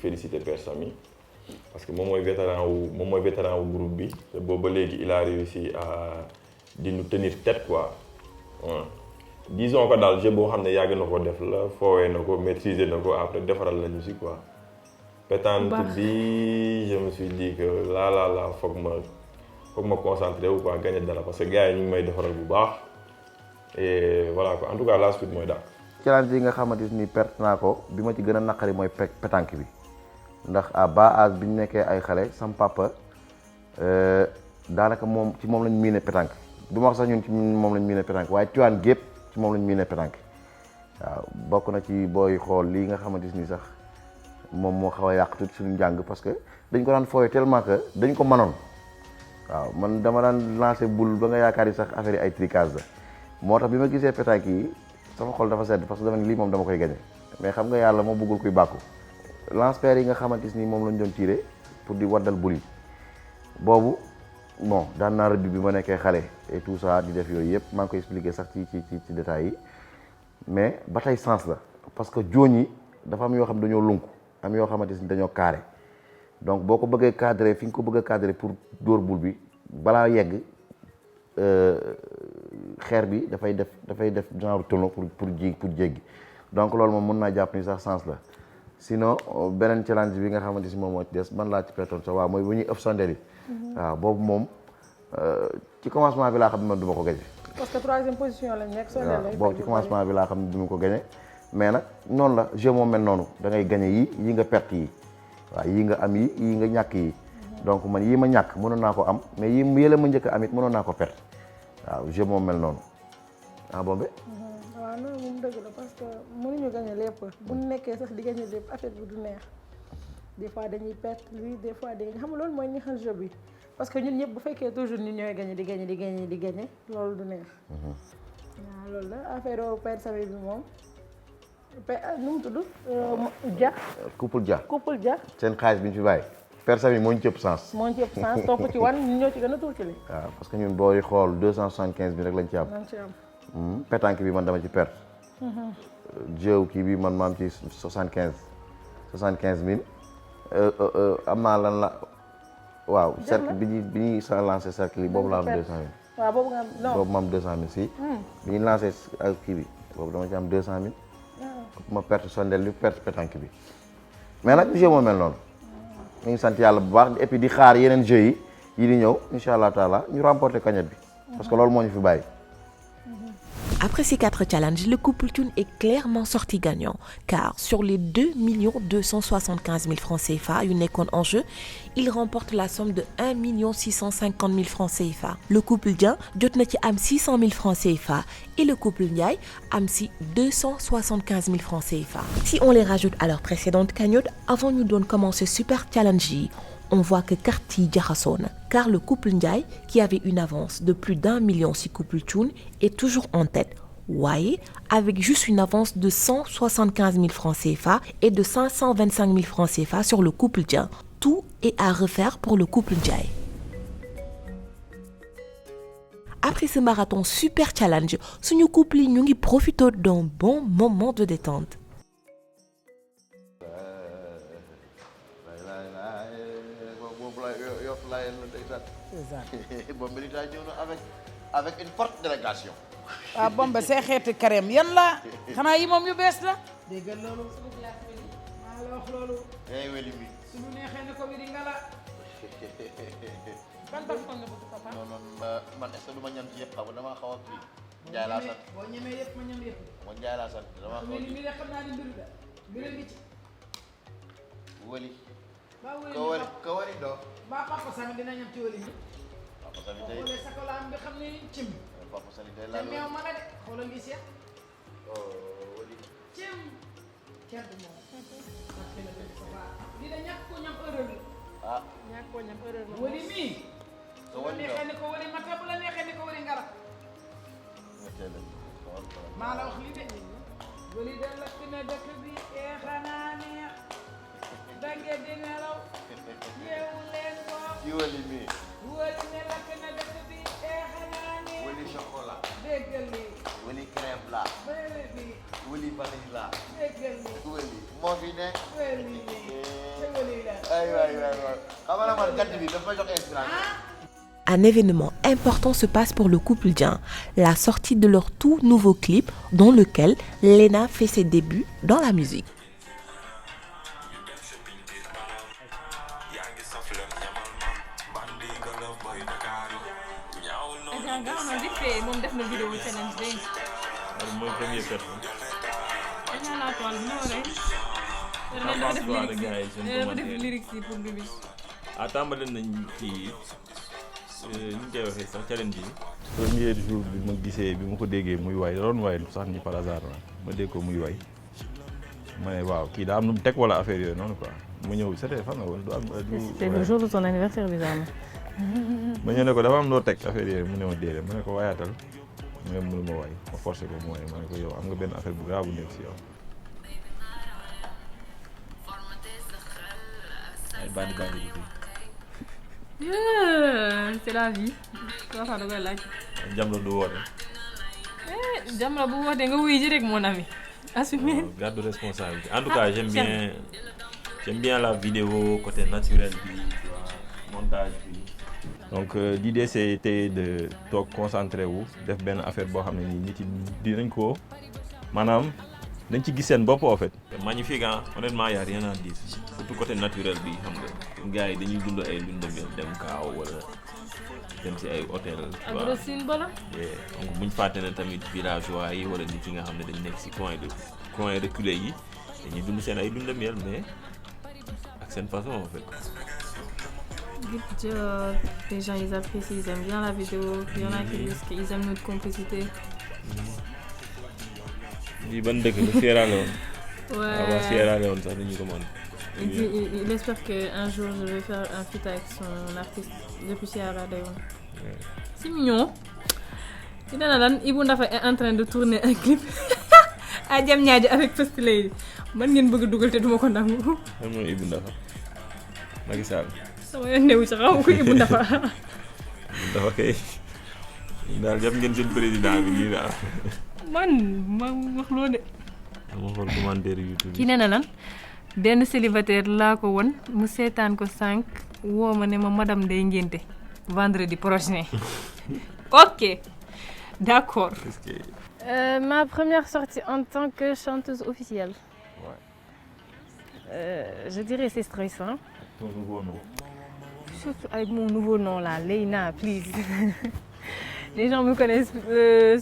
G: féliciter Père Samy parce que moom mooy vétéran wu groupe bi te boobu ba léegi il a réussi à di nous tenir tête quoi disons que daal jeu boo xam ne yàgg na ko def la foowee na ko maîtriser na ko après defaral lañu si quoi. pétanque bi je me suis dit que là foog ma concentrer wu quoi gagner dara parce que gars yi ñu ngi may defaral bu baax et voilà quoi en tout cas la suite mooy daal.
F: challenge yi nga xamante ni perte naa ko bi ma ci gën a naqari mooy pétanque bi ndax à bas âge bi ñu nekkee ay xale sam papa daanaka moom lañ miine pétanque du ma wax sax ñun ci moom lañ miine pétanque waaye Tivaouane gépp ci moom lañ miine pétanque waaw bokk na ci booy xool lii nga xamante ni sax moom moo xaw a yàq tuuti suñu njàng parce que dañ ko daan fooye tellement que dañ ko mënoon waaw man dama daan lancer boule ba nga yaakaar yi sax affaire yi ay tricage la moo tax bi ma gisee pétanque yi sama xol dafa sedd parce que dama ne lii moom dama koy gagné mais xam nga yàlla moo bëggul kuy bàkku lance-pierre yi nga xamante ni moom lañ doon tiré pour di waddal bul yi boobu bon daan naa rëdd bi ma nekkee xale et tout ça di def yooyu yëpp maa ngi koy expliqué sax ci détails yi mais ba tey sens la parce que jooñ yi dafa am yoo xam dañoo lunku am yoo xamante ni dañoo carré donc boo ko bëggee cadré fi nga ko bëgg a cadré pour dóor bul bi balaa yegg xeer bi dafay def genre tonneau pour jéggi donc loolu moom mën naa jàpp ni sax sens la sinon beneen challenge bi nga xamante si moom moo ci des man laa ci pertoon sax waaw mooy bu ñuy ëpp sondeel yi waaw boobu moom ci commencement bi laa xam ne man du ma ko gañe
E: parce que troisième position lañ nekk sondeel
F: waaw boobu ci commencement bi laa xam ne du ma ko gañe mais nag noonu la jeu moom mel noonu da ngay gañe yi nga perte yi waaw yi nga am yi nga ñàkk yi donc man yii ma ñàkk mënoon naa ko am mais yële ma njëkk a am it mënoon naa ko perte waaw jeu moom mel noonu ah Bombe.
E: waaw non moom dëgg la parce que mënuñu gagné lépp bu nekkee sax di gagné lépp affaire bi du neex des fois dañuy perte lui des fois di xam nga loolu mooy neexal jeu bi parce que ñun ñëpp bu fekkee toujours ñun ñooy gagné di gagné loolu du neex. waaw loolu la affaire père Samy bi moom nu mu tudd Dia.
F: couple Dia. seen xaalis bi ñu fi bàyyi. père Samy moo ñu cëpp sens.
E: topp ci wan ñun ñoo ci gën a tuuti li.
F: waaw parce que ñun booy xool 275 000 rek lañ ci am. pétanque bi man dama ci perte. jëw kii bi man maam ci 75 000 am naa lan la waaw. cercle bi ñuy sa lancé cercle yi boobu la am 200 000.
E: waaw boobu nga am non
F: boobu ma am 200 000 si. bi ñuy lancé ak kii bi boobu dama ci am 200 000. ma perte sondel bi perte pétanque bi mais nag jeu moo mel noonu. ñu ngi sant yàlla bu baax et puis di xaar yeneen jeux yi di ñëw incha allah taala ñu remporter cagnotte bi parce que loolu moo ñu fi bàyyi.
D: Après ces 4 challenges, le couple Thioune est clairement sorti gagnant, car sur les 2 275 000 francs CFA yu nekkoon en jeu, il remporte la somme de 1 650 000 francs CFA. Le couple Dieng jot na ci am 600 000 francs CFA et le couple Ndiaye am si 275 000 francs CFA. Si on les rajoute à leur précédente cagnotte, avant ñu doon commencer super challenge yi, on voit que carte yi jaxasoo na, car le couple Ndiaye, qui avait une avance de plus d'1 million si couple Thioune, est toujours en tête. Waaye avec juste une avance de 175 000 francs CFA et de 525 000 francs CFA sur le couple Dieng. Tout est à refaire pour le couple Ndiaye. Après ce marathon super challenge, suñu couple yi ñu ngi profité d'un bon moment de détente.
F: avec une forte délégation.
E: waaw Bombe see xeeti kareem yan la xanaa yi moom yu bees la. déggal loolu suñu glace bi maa la wax loolu.
F: weli mi.
E: suñu neexee ne ko wiri nga la. ban parfum nga bëgg papa.
F: non man est-ce que du ma ñam ci yëpp xam nga damaa xaw a kii. Njaay laa sant
E: boo ñemee yëpp ma ñam yëpp.
F: man Njaay laa sant damaa xaw a kii.
E: mi de xam naa ni mbir la mbir ngi ci.
F: weli.
E: ba weli
F: ka wari doo.
E: ba papa Samy dina ñam ci weli mi.
F: papa Samy tey
E: xoolee sakalaam bi xam ne cim.
F: papa Samy tey
E: te
F: laa
E: meew ma la de xoolal ngi seet.
F: weli.
E: cim. kenn du moom. parce que la dëgg sa baax. li da ñàkk ko ñam erreur la.
F: ah
B: ñàkk koo ñam erreur la.
E: weli mii.
F: ka
E: bu la
F: wari doo.
E: neexee ni ko wari mata bu la neexee ni ko wari ngara. maa la wax li de. weli de lakk na dëkk bi xanaa neex. dange di nelaw. yeewu leen ko.
F: ci weli mii.
E: weli ne lakk na dëkk bi xanaa neex.
F: weli chocolat.
E: déggal lii.
F: weli crème la.
E: weli bi.
F: weli vanille la.
E: déggal lii.
F: weli moo fi nekk.
E: weli lii. te weli la.
F: ay waay xam nga man gàtt bi daf may jox inspiration.
D: Un événement important se passe pour le couple Dieng, la sortie de leur tout nouveau clip dans lequel Lena fait ses débuts dans la musique.
B: moom def na vidéo challenge dégg
G: nga. mooy première personne.
B: dañu la toile bi ñëw rek. dafa def lyrics yi pour bébé.
G: ah tàmbali nañ kii ni ñu koy waxee sax challenge yi. premier jour bi ma gisee bi ma ko déggee muy way doon way sax ni par hasard ma dégg ko muy way ma ne waaw kii daa am nu mu teg wala affaire yooyu noonu quoi ma ñëw c'était fan nga woon du am.
B: c'était le jour de son anniversaire bizarrement.
G: ma ñëw ne ko dafa am loo teg affaire yooyu mu ne ma déedéet ma ne ko waayatal mu ne mënu ma waay ma forcé ko mooy ma ne ko yow am nga benn affaire bu grave bu nekk si yow. ay bandi bi fii.
B: c'est la vie. da koy laaj.
G: Jamra du woote.
B: Jamra bu wootee nga wuyu ji rek mon ami. assumé.
G: Garde responsabilité en tout cas j'aime bien la vidéo côté naturel bi tu vois montage bi. donc l'idée c'était de toog concentré wu def benn affaire boo xam ne nii nit yi dinañ ko maanaam dañ ci gis seen bopp en fait. magnifique ah honnêtement y a rien à dire surtout côté naturel bi xam nga gars yi dañuy dund ay lune de miel dem kaaw wala dem si ay hôtel. tu vois donc buñ fàtte ne tamit villageois yi wala nit yi nga xam ne dañ nekk si coin reculé yi dañuy dund seen ay lune de miel mais ak seen façon en fait.
B: Les gens ils apprécient, ils aiment bien la vidéo. Il y en a qui disent qu'ils aiment notre complicité.
G: di ban dëkk la Sierra Leone.
B: Ouais.
G: waaw Sierra Leone sax dañu ko mën.
B: Il espère qu'un jour je vais faire un feat avec son artiste depuis Sierra Leone. C'est mignon. Il y a Ibou Ndafa est en train de tourner un clip à Diamniadio avec First Lady. Man ngeen bëgg dugal te duma ko nangu.
G: Lan mooy Ibou Ndafa. Macky Sall.
B: Sama yoon newu ci xaw ko Ibou Ndafa.
G: Ibou Ndafa kay. daal jàpp ngeen seen président bi nii daal.
B: Man ma wax loo de.
G: dama xool commentaire YouTube.
B: Kii nee na lan benn célibataire laa ko won mu seetaan ko 5 woo ma ne ma madame day ngénte vendredi prochain. Ok, d'accord. Ma première sortie en tant que chanteuse officielle. Je dirais c'est stressant.
G: Ton nouveau nom.
B: Surtout avec mon nouveau nom là, Leïna, please. Les gens me connaissent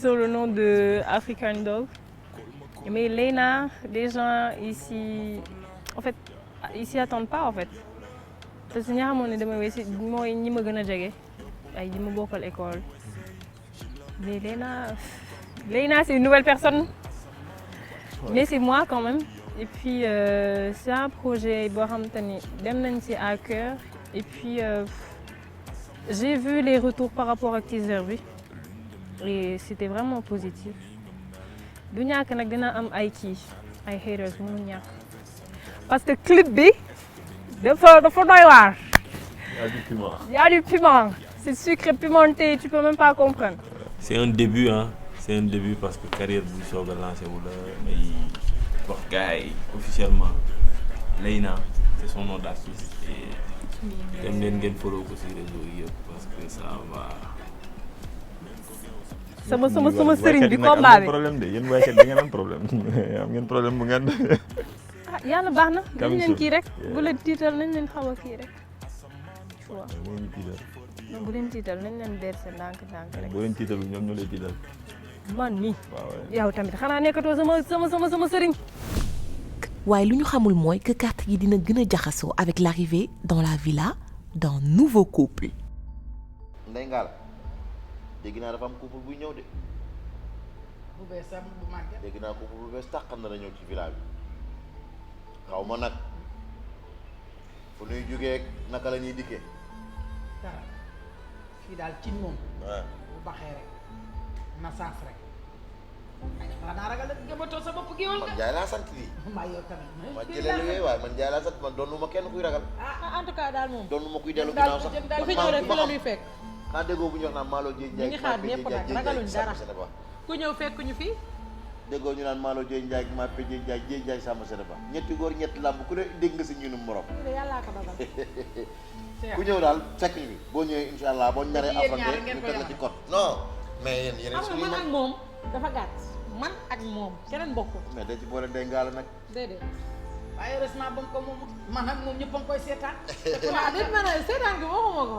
B: sur le nom de African Dog. Mais Leïna, les gens ici, en fait, ils s'y attendent pas en fait. Parce que ñaar ne dama wési mooy ñi ma gën a jege ay ñi ma bokkal école. Mais Leïna c'est une nouvelle personne. Mais c'est moi quand même. Et puis c'est un projet boo xamante ni dem nañ ci à cœur. Et puis j'ai vu les retours par rapport ak teaser bi. Et c'était vraiment positif. Du ñàkk nag dina am ay haters mënu ñàkk. Parce que clip bi dafa doy waar. Il y a du piment. C'est sucré pimenté, tu peux même pas comprendre.
G: C'est un début hein. C'est un début parce que carrière bu soog a lancé wu la may wax gars yi officiellement Leïna c'est son nom d'artiste et dem leen ngeen follow ko ci réseau yi yëpp parce que ça va.
B: sama sëriñ bi combat bi
G: problème de yéen waykat da ngeen am problème am ngeen problème bu ngeen.
B: Ah yàlla baax na. nañ leen kii rek bu leen tiital nañ leen xaw a kii rek. waaw bu leen tiital nañ leen berse ndànk rek.
G: boo leen tiitalu ñoom ñoo lay tiital.
B: Man nii. yow tamit xanaa nekkatoo sama sëriñ.
D: waaye lu ñu xamul mooy que carte yi dina gën a jaxasoo avec l'arrivée dans la villa d'un nouveau couple.
F: Ndeye Ngalla dégg naa dafa am couple buy ñëw de.
E: bu bees sax bu màggee.
F: dégg naa couple bu bees tax xam na ñëw ci villa bi xaw ma nag fu ñuy jógee naka la ñuy dikkee.
E: dara fii daal cin moom.
F: waaw
E: bu baxee rek na saaf rek. xanaa ragal la gëmatoo sa bopp gi woon nga.
F: man Ndiaye laa sant lii.
E: maa yow tamit.
F: ma jëlee lu waaye man Ndiaye laa sant man doonu ma kenn kuy ragal.
J: en tout cas daal moom.
F: doonu ma kuy dellu ginnaaw sax
J: daal fi ñëw rek fi la ñuy fekk.
F: xanaa déggoo bu ñu wax naan Malo Dieng Ndiaye.
J: ñu ngi xaar ñëpp nag ragaluñ dara ku ñëw fekk ñu fi.
F: déggoo ñu naan Malo Dieng Ndiaye ma pe Dieng Ndiaye Dieng Ndiaye sàmm seen ba ñetti góor ñetti làmb ku ne dégg nga si ñunu morom.
J: yàllaa ko dogal.
F: ku ñëw daal fekk ñu boo ñëwee incha allah boo ñaree affronté ñu teg la ci code. non mais yéen suñuy
J: man ak moom dafa gàtt man ak moom keneen bokkul.
F: mais da ci boole Ndeye Ngalla nag.
J: déedéet.
E: waaye heureusement ba mu ko moom man ak moom ñëpp a ngi koy seetaan.
J: waaw déet ma ne seetaan gi waxuma ko.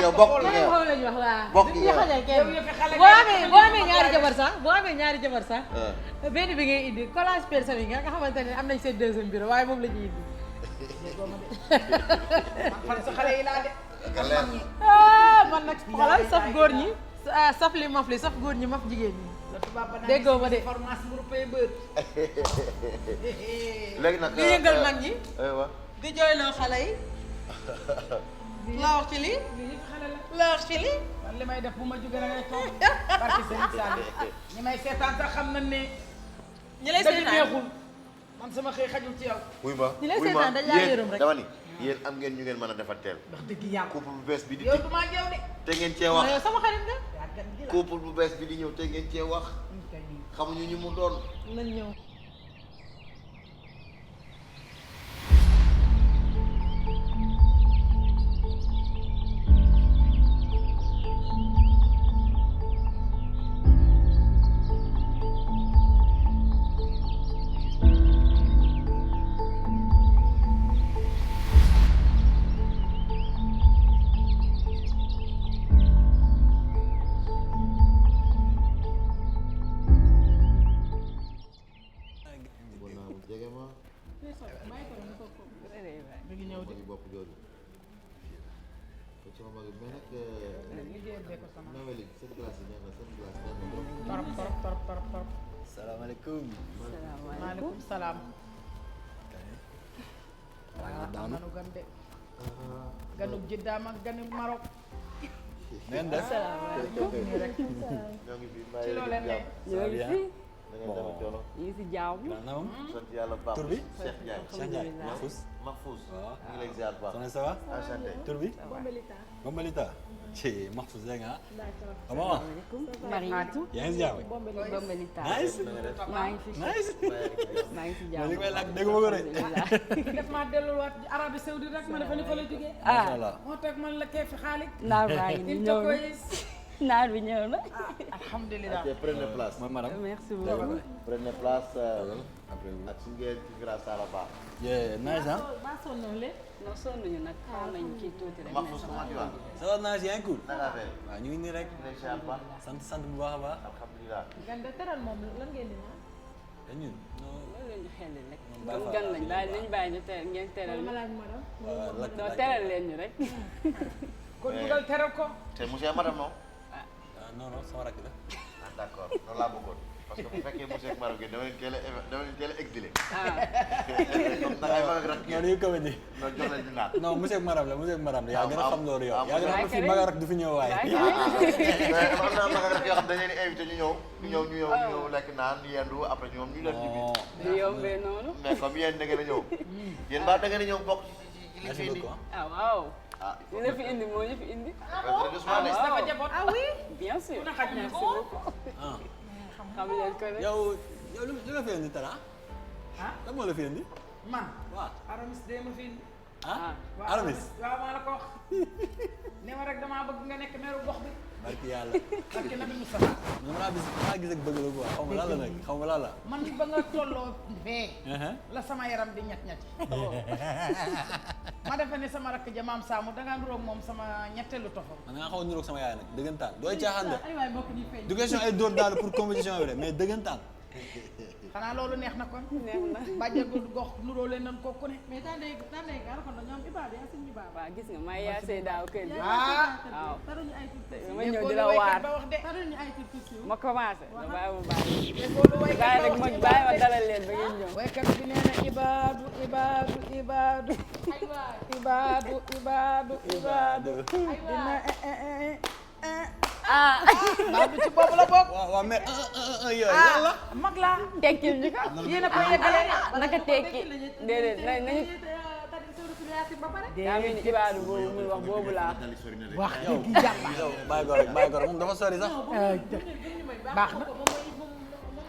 F: yow bokk nga yow
J: lañ wax laa.
F: bokk nga yow
J: boo amee ñaari jabar sax benn bi ngay indi collage personne yi nga xamante ne am nañ seen deuxième bureau waaye moom la ñuy indi.
E: man sa xale yi laa de.
J: man nag xoolal saf góor ñi saf li maf li saf góor ñi maf jigéen ñi. déggoo ma de
E: formation bu rëppee bër.
F: léegi nag
J: di yëngal mag ñi.
F: aywa
J: di jooyloo xale yi. la wax ci lii. la wax ci lii.
E: man li may def bu ma jógee da ngay toog barki Serigne Saliou ñi may seetaan sax xam nañ ne.
J: ñi lay seetaan
E: neexul man sama xëy xajul ci yow.
F: wuy ma
J: ñi lay seetaan dañ laa yërëm rek
F: dama ni yéen am ngeen ñu ngeen mën a defar teel.
E: ndax dëgg yàlla
F: couple bu bees bi di
E: yow du maa jeew de.
F: te ngeen cee wax
J: yow sama xarit nga.
F: couple bu bees bi di ñëw te ngeen cee wax xamuñu ñu mu doon.
J: nañ ñëw.
F: mais nag
E: liggéey bee ko sonal.
F: Noël seen glace yi neex na seen glace neex na
E: torop.
K: salaamaaleykum.
E: maaleykum salaam.
K: daanu
E: ganu gan de. ganu Jiddaam ak ganu Maroc.
K: neen def.
E: nii rek.
F: ñoo ngi fi
E: ci loo leen ne.
K: ça va bien.
F: da ngeen def coono.
L: ñu ngi si jàmm.
K: naam.
F: sant yàlla bu baax.
K: tur bi
F: Cheikh Ndiaye.
K: Cheikh Ndiaye. Mahfouz.
F: Mahfouz.
K: waaw.
F: ñu ngi lay ziar bu baax.
K: soxna ça va.
F: enchanté.
K: tur bi. Bombalita. ci Mahfouz dégg nga. comment.
L: Mariétou.
K: yaa ngi si jàmm.
L: Bombalita.
K: nice.
L: maa ngi fi.
K: nice.
L: maa ngi si
K: li
L: jàmm.
K: may laaj dégg ma ko de.
E: def maa delluwaat Arabie Saoudite rek ma defa ni fa la jógee.
K: macha allah.
E: moo tax man la kee fi xaalis.
L: naar baa ngi nii ñëw na naar bi ñëw na.
E: alhamdulilah.
F: ok prenez place.
K: mooy madame.
L: merci beaucoup.
F: prenez place.
K: après vous.
F: ak su ngeen ci grâce à la baax.
K: yeah nice ah.
E: maa sonnoon leen.
L: non sonnuñu nag xaw nañu kii tuuti rek.
F: Mahfouz comment tu vas.
K: ça va nice yaa ngi cool.
F: naka affaire.
K: waaw ñu ngi nii rek.
F: ñu lay ziar bu baax.
K: sant bu baax a baax.
F: alhamdulilah.
E: gan de teral moom lan ngeen di naan.
K: te ñun.
L: loolu la ñu xelal rek.
K: Baye
L: comme
K: Fall
L: gan lañ bàyyi nañu bàyyi ñu teral ngeen teral.
E: ma laaj madame.
L: non teral leen ñu rek.
E: kon dugal teral ko.
F: te monsieur madame non.
K: non non sama rakk la.
F: ah d' accord loolu laa bëggoon parce que bu fekkee monsieur ak madame gi dama leen teel a exilé. comme da ngay mag ak rakk
K: non dañuy comédie.
F: non jox leen di naan.
K: non monsieur ak madame la monsieur ak madame la yaa gën a xam loolu yow. yaa gën a xam fii mag ak rakk du fi ñëw waaye.
F: mais am na mag ak rakk yoo xam dañ leen di invité ñu ñëw lekk naan yendu après ñoom ñu leen ñibbi.
L: du yombee noonu.
F: mais comme yéen da ngeen a ñëw. yéen ba da ngeen a ñëw bokk ci li fi indi.
L: ah waaw.
F: ah
L: li la fi indi moo ñu fi indi.
F: doucement de.
E: dafa jaboot. ah oui.
L: bien sûr.
E: xaj na
L: merci
E: ko.
L: beaucoup. xam leen ko rek.
K: yow lu la fi indi Talla.
E: ah
K: lan moo la fi indi.
E: man.
K: waaw.
E: Aramis de ma fi indi.
K: ah
E: waaw
K: Aramis.
E: waaw maa la ko wax. ne ma rek damaa bëgg nga nekk meeru gox bi.
K: barki yàlla.
E: barki Nabi Moustapha.
K: man maa gis ak bëgg la quoi xaw ma lan la nag xaw ma lan la.
E: man ba nga tolloo fee. la sama yaram di ñett ma defe ne sama rakk ja maam Saamu dangaa nuroog moom sama ñetteelu toxo.
K: man da ngaa xaw a niroog sama yaay nag dëggantaan dooy caaxaan de.
E: ay waay mbokk ñi feeñ.
K: du question ay dóor daal pour compétition bi de mais dëggantaan.
E: xanaa loolu neex na kon.
L: neex na.
E: bàjjal ko gox nuroo leen nan ko ku ne. mais tànnay gaar kon dañoo am ibaada yaa suñu ibaada.
L: waaw gis nga maa yaa see daaw kër gi.
E: waaw.
L: taruñu ay tur
E: dama
L: ñëw di la waar.
E: taruñu ay tur
L: ma commencé. ma bàyyi ma bàyyi.
E: loolu waykat
L: bàyyi rek ma bàyyi ma dalal leen ba ngeen ñëw.
E: waykat bi nee na ibaadu ibaadu ibaadu. ibaadu ibaadu ibaadu. dina
L: ah.
E: baa bi ci boobu la bokk.
K: waaw mais yooyu lan la.
E: mag laa.
L: tekkil ñu ko.
E: yéen a ko yeggale.
L: naka tekki. déedéet nañu. daa mel ni ibaadu boobu muy wax boobu laa.
E: wax
K: yow yow bàyyi ko rek moom dafa sori sax.
E: baax na.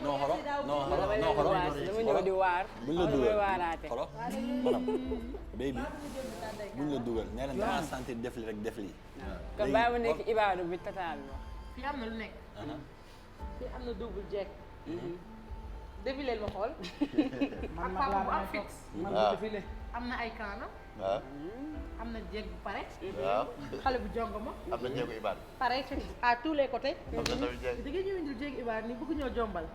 K: non xoro non
L: dama
K: xoro
L: dama ñëw di waar.
K: buñ la dugal
L: waaraate.
K: xoro maanaam baby buñ la dugal nee na dama sentir def li rek def lii.
L: kon bàyyi ma nekk ibaadu bi tata bi wax.
B: fii am na lu nekk. fii am na double jack. défilé ma xool.
E: man
B: ak papa bu am fixe.
E: man ma défilé.
B: am na ay kaana.
F: waaw.
B: am na jeeg bu pare.
F: waaw.
B: xale bu jongo ma.
F: am na jéego ibaad.
B: pare à tous les côtés.
F: am na tamit jéego.
B: da ngeen ñëw indil jéeg ibaad ni bëgg ñoo jombal.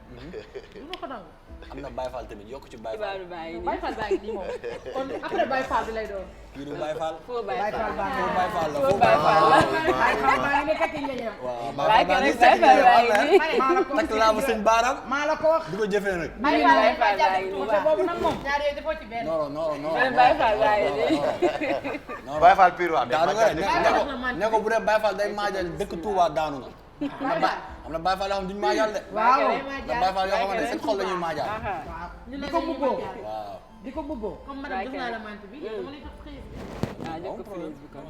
B: du ma ko nangu.
K: am na Baye Fall tamit yokk ci Baye Fall.
L: ibaadu bàyyi nii.
B: Baye Fall baa ngi nii moom. kon après Baye Fall bi lay doon.
K: kii du Baye Fall.
L: foo Baye Fall
E: baa ngi
K: foo Baye Fall la
L: foo
K: foo
L: Baye Fall la.
E: Baye Fall baa ngi ne tekki njëñam.
K: waaw
L: Baye Fall rek Baye Fall baa ngi nii.
E: maa la ko
K: takk laa ma sëñ Baaram
E: maa la ko wax.
K: di ko jëfee nag.
L: Baye Fall Baye Fall baa ngi nii.
E: te boobu nag moom.
B: ñaar yooyu defoo ci benn.
K: non non non
L: man Baye Fall baa ngi nii.
K: non
F: Baye Fall pire waaw.
K: daanu nga de ne ko bu dee Baye Fall day maajal dëkk Touba daanu na. am na Baye Fall yoo xam duñu maajal de.
E: waaw.
K: am na Baye Fall yoo xamante ne seen xol la ñuy maajal.
E: waaw
B: ñu
E: di ko bubboo.
K: waaw.
E: di ko bubboo.
B: comme madame jox naa la mante bi dama lay jox xëy bi.
L: ah jox ko prise bi kon.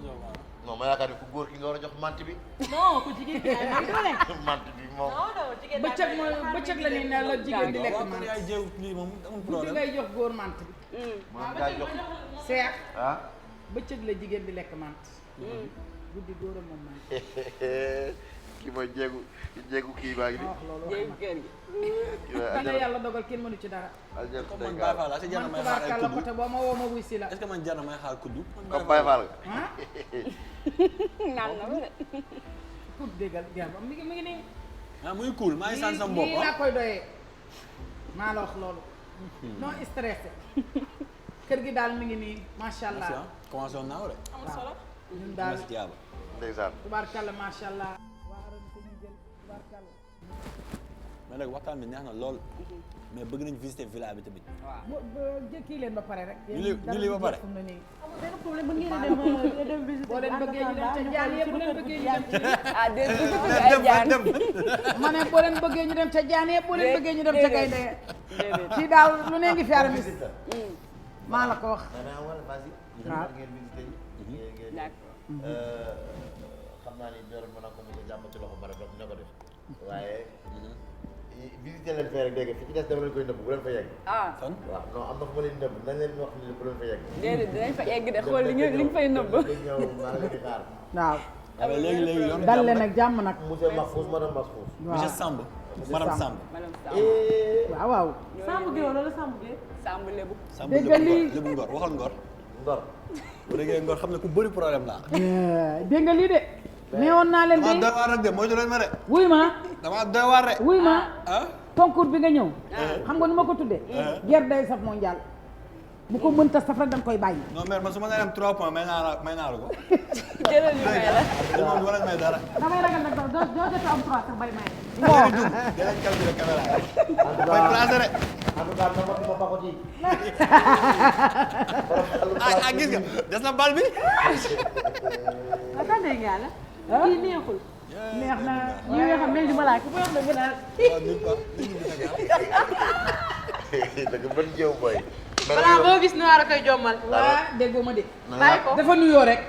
F: non ma yaakaar ni ku góor ki nga war a jox mant bi.
B: non ku jigéen ki ay may doole.
F: mant bi moom.
B: non non jigéen daal
E: bëccëg mooy bëccëg la ni ne la jigéen di lekk
K: waaw
E: mant.
K: kon yaay jéew lii moom amul
E: guddi
K: problème.
E: ngay jox góor mant bi.
F: moom daa jox.
E: seex
F: ah.
E: bëccëg la jigéen di lekk mant. guddi góor a moom mant.
F: kii mooy jéegu kii baa ngi
E: ma wax loolu wax
L: jéeg
E: na.
L: kër gi.
E: dana yàlla dogal kenn mënu ci dara.
K: comme man Baye Fall la si jar na
E: man
K: may xaar ay
E: tubaarkàlla
K: kuddu
E: côté boo ma woo ma wuy si la.
K: est-ce que man jar na may xaar kuddu.
F: comme Baye Fall nga.
E: ah
L: naan na ba de.
E: pour déggal gerte mi ngi nii.
K: ah muy cool maa ngi sant sama bopp
E: lii laa koy doyee. maa la wax loolu. non stressé. kër gi daal mi ngi nii macha allah.
K: commencé woon naa ko de.
E: waaw ñun daal
K: merci Diaba.
F: ndeysaan.
E: tubaarkalla macha allah. waa ren ko ñu jël tubaarkalla.
K: mais nag waxtaan bi neex na lool. mais bëgg nañ visiter villa bi tamit.
E: waaw jëkkii leen ba pare rek.
K: ñu li ba pare.
J: amul benn problème mën ngeen dem visiter.
E: boo leen bëggee ñu dem ca jaan yëpp bu leen bëggee ñu dem ci.
L: ah déedéet du ay jaan.
E: ma ne boo leen bëggee ñu dem ca jaan yëpp boo leen bëggee ñu dem ca gaynde. fii daal lu ne ngi fi aramis. maa la ko wax. waaw.
F: xam naa ni ñor mën naa ko mos a jàmm ci loxo bara dina ko def waaye visité leen fee rek dégg nga fi ci des dama leen koy nëbb bu leen fa yegg.
L: fan.
F: waaw non am na fu ma leen nëbb nañ leen wax ni bu leen fa yegg.
L: déedéet dinañ fa egg de xool li ñu fay nëbb.
F: ñëw maa ngi leen di xaar.
E: waaw.
K: alors léegi yoon
E: dal leen ak jàmm nag.
F: monsieur Mahfouz madame Mahfouz.
K: monsieur Samb. madame Samb.
E: waaw waaw.
J: Samb Gueye wala Samb Gueye.
L: Samb Lebu.
K: Samb
E: dégg nga lii
K: Lebu Ngor waxal Ngor.
F: Ngor.
K: bu déggee Ngor xam ne ku bëri problème la.
E: dégg nga lii de. mais woon naa leen
K: dama doy waar rek de moytu leen ma de.
E: wuy ma.
K: dama doy waar rek.
E: wuy ma.
K: ah.
E: concours bi nga ñëw. xam nga nu ma ko tuddee. guerre day saf mondial. bu ko mënta saf rek da nga koy bàyyi.
K: non mais man su ma nee dem 3 points may naa la ko.
L: jëlal ñu may la.
K: moom du ma leen may dara.
J: damay ragal nag doo jot am 3 sax bay may.
K: bon dinañ calculer caméra yi. bay placé rek.
F: en tout cas ma ko ci.
K: ah gis nga des na bal bi.
J: waaw tànnee nga la. kii neexul.
E: neex na
J: ñi nga xam mel ni malaaka ku wax dëgg naa.
F: dëgg ban jëw boy.
J: balaa boo gis noir a koy jommal.
E: waa déggoo ma de.
J: bàyyi ko
E: dafa nuyoo rek.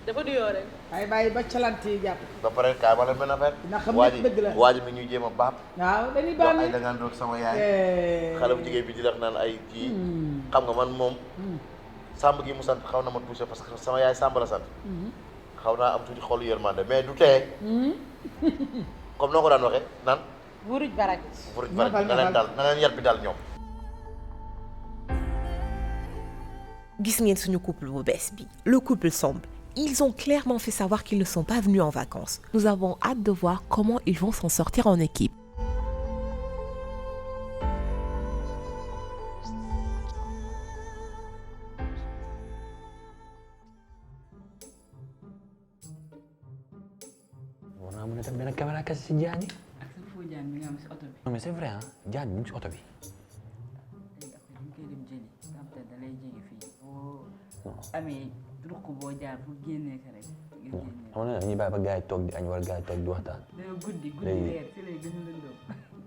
J: dafa nuyoo rek.
E: ay bàyyi ba calant yi jàpp.
F: ba pare kaay ma leen benn affaire.
E: ndax xam nga dëgg la
F: waa ji mi ñuy jéem a baab.
E: waaw dañuy baal
F: ay da ngaan doog sama yaay. xale bu jigéen bi di wax naan ay kii. xam nga man moom. Samb gi mu sant xaw na ma touché parce que sama yaay Samb la sant. xaw naa am tuuti xolu yërmande mais du tee. comme noo ko daan waxee naan.
J: Buruj Barak.
F: Buruj Barak na leen dal na leen yar bi dal ñoom.
D: Gis ngeen suñu couple bu bees bi, le couple Samb. Ils ont clairement fait savoir qu'ils ne sont pas venus en vacances. Nous avons hâte de voir comment ils vont s'en sortir en équipe.
K: war naa mën a def benn caméra kese si Diagne.
L: ak sa foo Diagne bi nga am si oto bi.
K: non mais c'est vrai ah Diagne mu ngi si oto bi.
L: léegi après ñu koy dem jëli nga xam te da lay jege fii boo amee ruq boo jaar pour génnee ko rek nga génnee.
K: xam nga dañuy bàyyi ba gars yi toog di añ wala gars yi toog di waxtaan.
L: guddi weer si lay gën a lëndëm.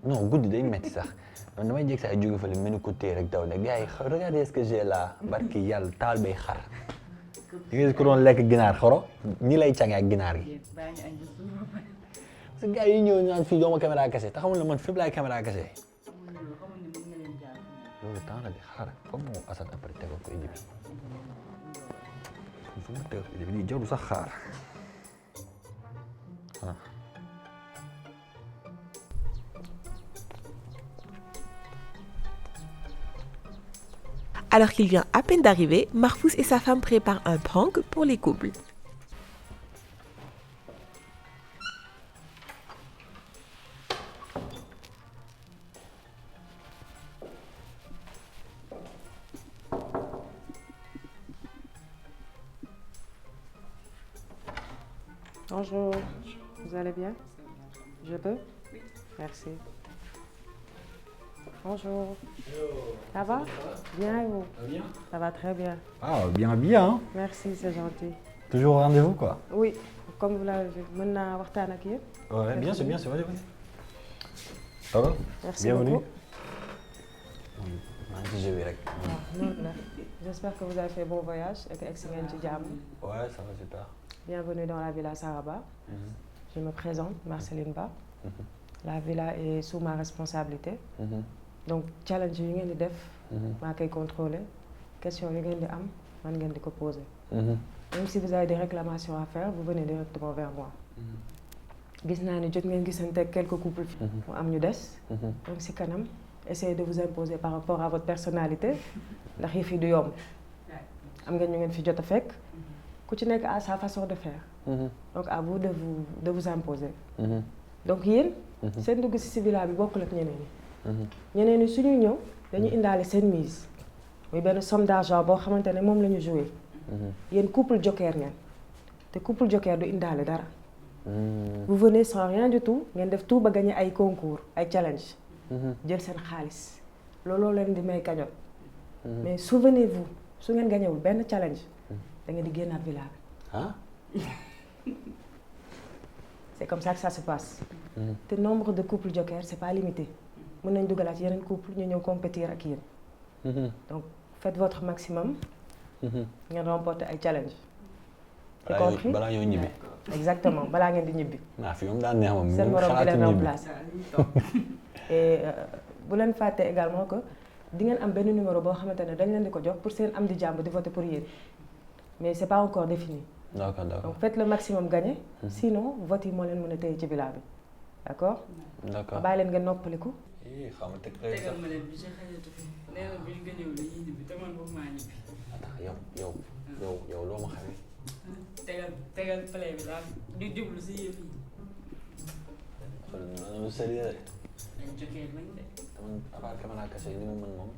K: non guddi day metti sax man damay jég sa ay jóge fële mel ni ko téye rek daw ne gars yi regardez ce que j'ai là barki yàlla taal bay xar. di nga gis ko doon lekk ginaar xoro ñi lay cange ak ginaar gi. parce que gars yi ñëw naan fii doo ma caméra kese te xamul ne man fépp laay caméra kese. loolu temps la di xaar comme moom Assane après tegal ko Idriss fu ma tegal ko Idriss lii jarul sax xaar ah.
D: Alors qu'il vient à peine d'arriver, Mahfouz et sa femme préparent un prank pour les couples.
H: Bonjour, vous allez bien? Je peux? Oui. Merci. Bonjour. Ça va? Bien et vous? Bien. Ça va très bien.
M: Ah, bien, bien.
H: Merci, c'est gentil.
M: Toujours au rendez-vous, quoi.
H: Oui, comme vous l'avez vu. Maintenant, waxtaan ak yéen.
M: Ouais, bien, c'est bien, c'est vrai. Ça va?
H: Merci
M: Bienvenue.
H: beaucoup. J'espère que vous avez fait bon voyage et que egsi ngeen ci jàmm.
M: Ouais, ça va super.
H: Bienvenue dans la villa Saraba. Je me présente, Marceline Ba. La villa est sous ma responsabilité. Donc challenge yi ngeen di def. maa koy contrôler. Question yi ngeen di am man ngeen di ko poser. Même si vous avez des réclamations à faire, vous venez directement vers moi. Gis naa ni jot ngeen gisante quelques couples. mu am ñu des. donc si kanam essayez de vous imposer par rapport à votre personnalité. ndax yi fi du yomb. am ngeen ñu ngeen fi jot a fekk. ku ci nekk à sa façon de faire. donc à vous de vous imposer. donc yéen. seen dugg si villa bi bokkul ak ñeneen ñi. ñeneen ñi suñuy ñëw dañuy indaale seen mise. muy benn somme d'argent boo xamante ne moom la ñu joué. yéen couple joker ngeen. te couple joker du indaale dara. Vous venez sans rien du tout ngeen def tout ba gagner ay concours ay challenge. jël seen xaalis looloo leen di may cagnotte. mais souvenez-vous su ngeen gañewul benn challenge da ngeen di génnaat villa bi. c'est comme ça que ça se passe. te nombre de couples joker c'est pas limité. mën nañ dugalaat yeneen couple ñu ñëw compétir ak yéen. donc faites votre maximum. ngeen remporter ay challenge. c'est compris
K: balaa ñoo ñibbi.
H: exactement balaa ngeen di ñibbi.
K: fi moom daan neex moom
H: seen morom di leen remplacer. et bu leen fàtte également que di ngeen am benn numéro boo xamante ne dañ leen di ko jox pour seen am di jàmb di voter pour yéen mais c'est pas encore défini.
K: D'accord.
H: donc faites le maximum gagner. Sinon vote yi moo leen mën a téye ci villa bi d'accord.
K: D'accord
H: bàyyi leen ngeen noppaliku.
K: xam nga
L: tegal ma leen bi ci xajatu fi nee na bu ñu gënewul dañuy ñibbi te man boobu maa ñibbi.
K: yow loo ma xamee.
L: tegal play bi daal di jublu si yëf yi.
K: xool maanaam sérieux
L: dañ jokkee lañ de.
K: man à part caméra cachée li mu mën moom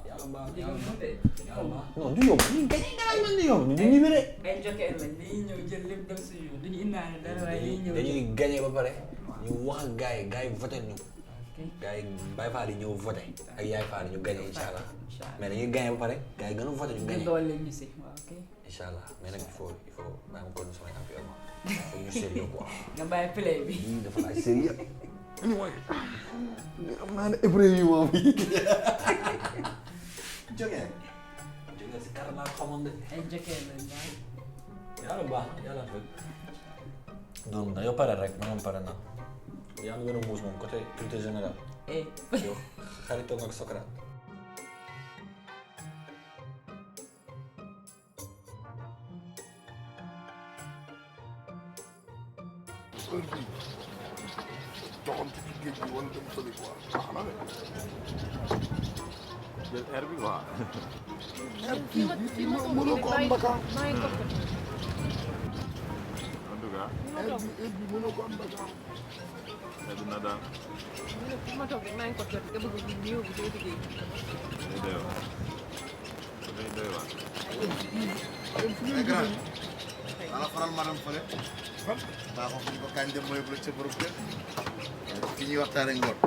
K: yàlla baax non du yomb ñu gañ man di yomb ñu ñibbi de.
L: ay jokkee lañ dañuy ñëw jël lépp dem si yoon duñu indaale dara waaye
K: dañuy gagné ba pare ñu wax ak gars yi voté ñu. gars yi Baye Fall yi ñëw voté ak Yaay Fall yi ñu gagné incha allah mais dañuy gagné ba pare gars yi gën a voté ñu gagné.
L: doole ñu si waaw ok.
K: incha allah mais nag il faut bàyyi ma continuer sama environnement. faut ñu sérieux quoi.
L: nga bàyyi play bi.
K: dafa laaj sérieux. xam naa ne épreuve yi moom jógee si kàr laa xamoon de.
L: ay jokkee lañ daal.
K: yàlla baax na yàlla fekk. donc dañoo pare rek ma moom pare naa. yaa ngi gën a muus moom côté culture générale. yow xaritoo nga ak Socrate.
C: doxantu ci géej gi wala dem fële quoi baax na de.
G: jël air bi quoi.
C: air bi mënoo ko am Dakar.
G: en tout cas.
C: air bi mënoo ko am Dakar.
G: dina daan.
I: ma toog rek maa ngi ko jot nga bëgg ñu ñëw bu dee liggéey.
G: day doy waar.
F: ala faral madame Fale. maa ko fi ñu ko kañ dem mooy bu la ca borom kër. fi ñuy waxtaanee ngoon.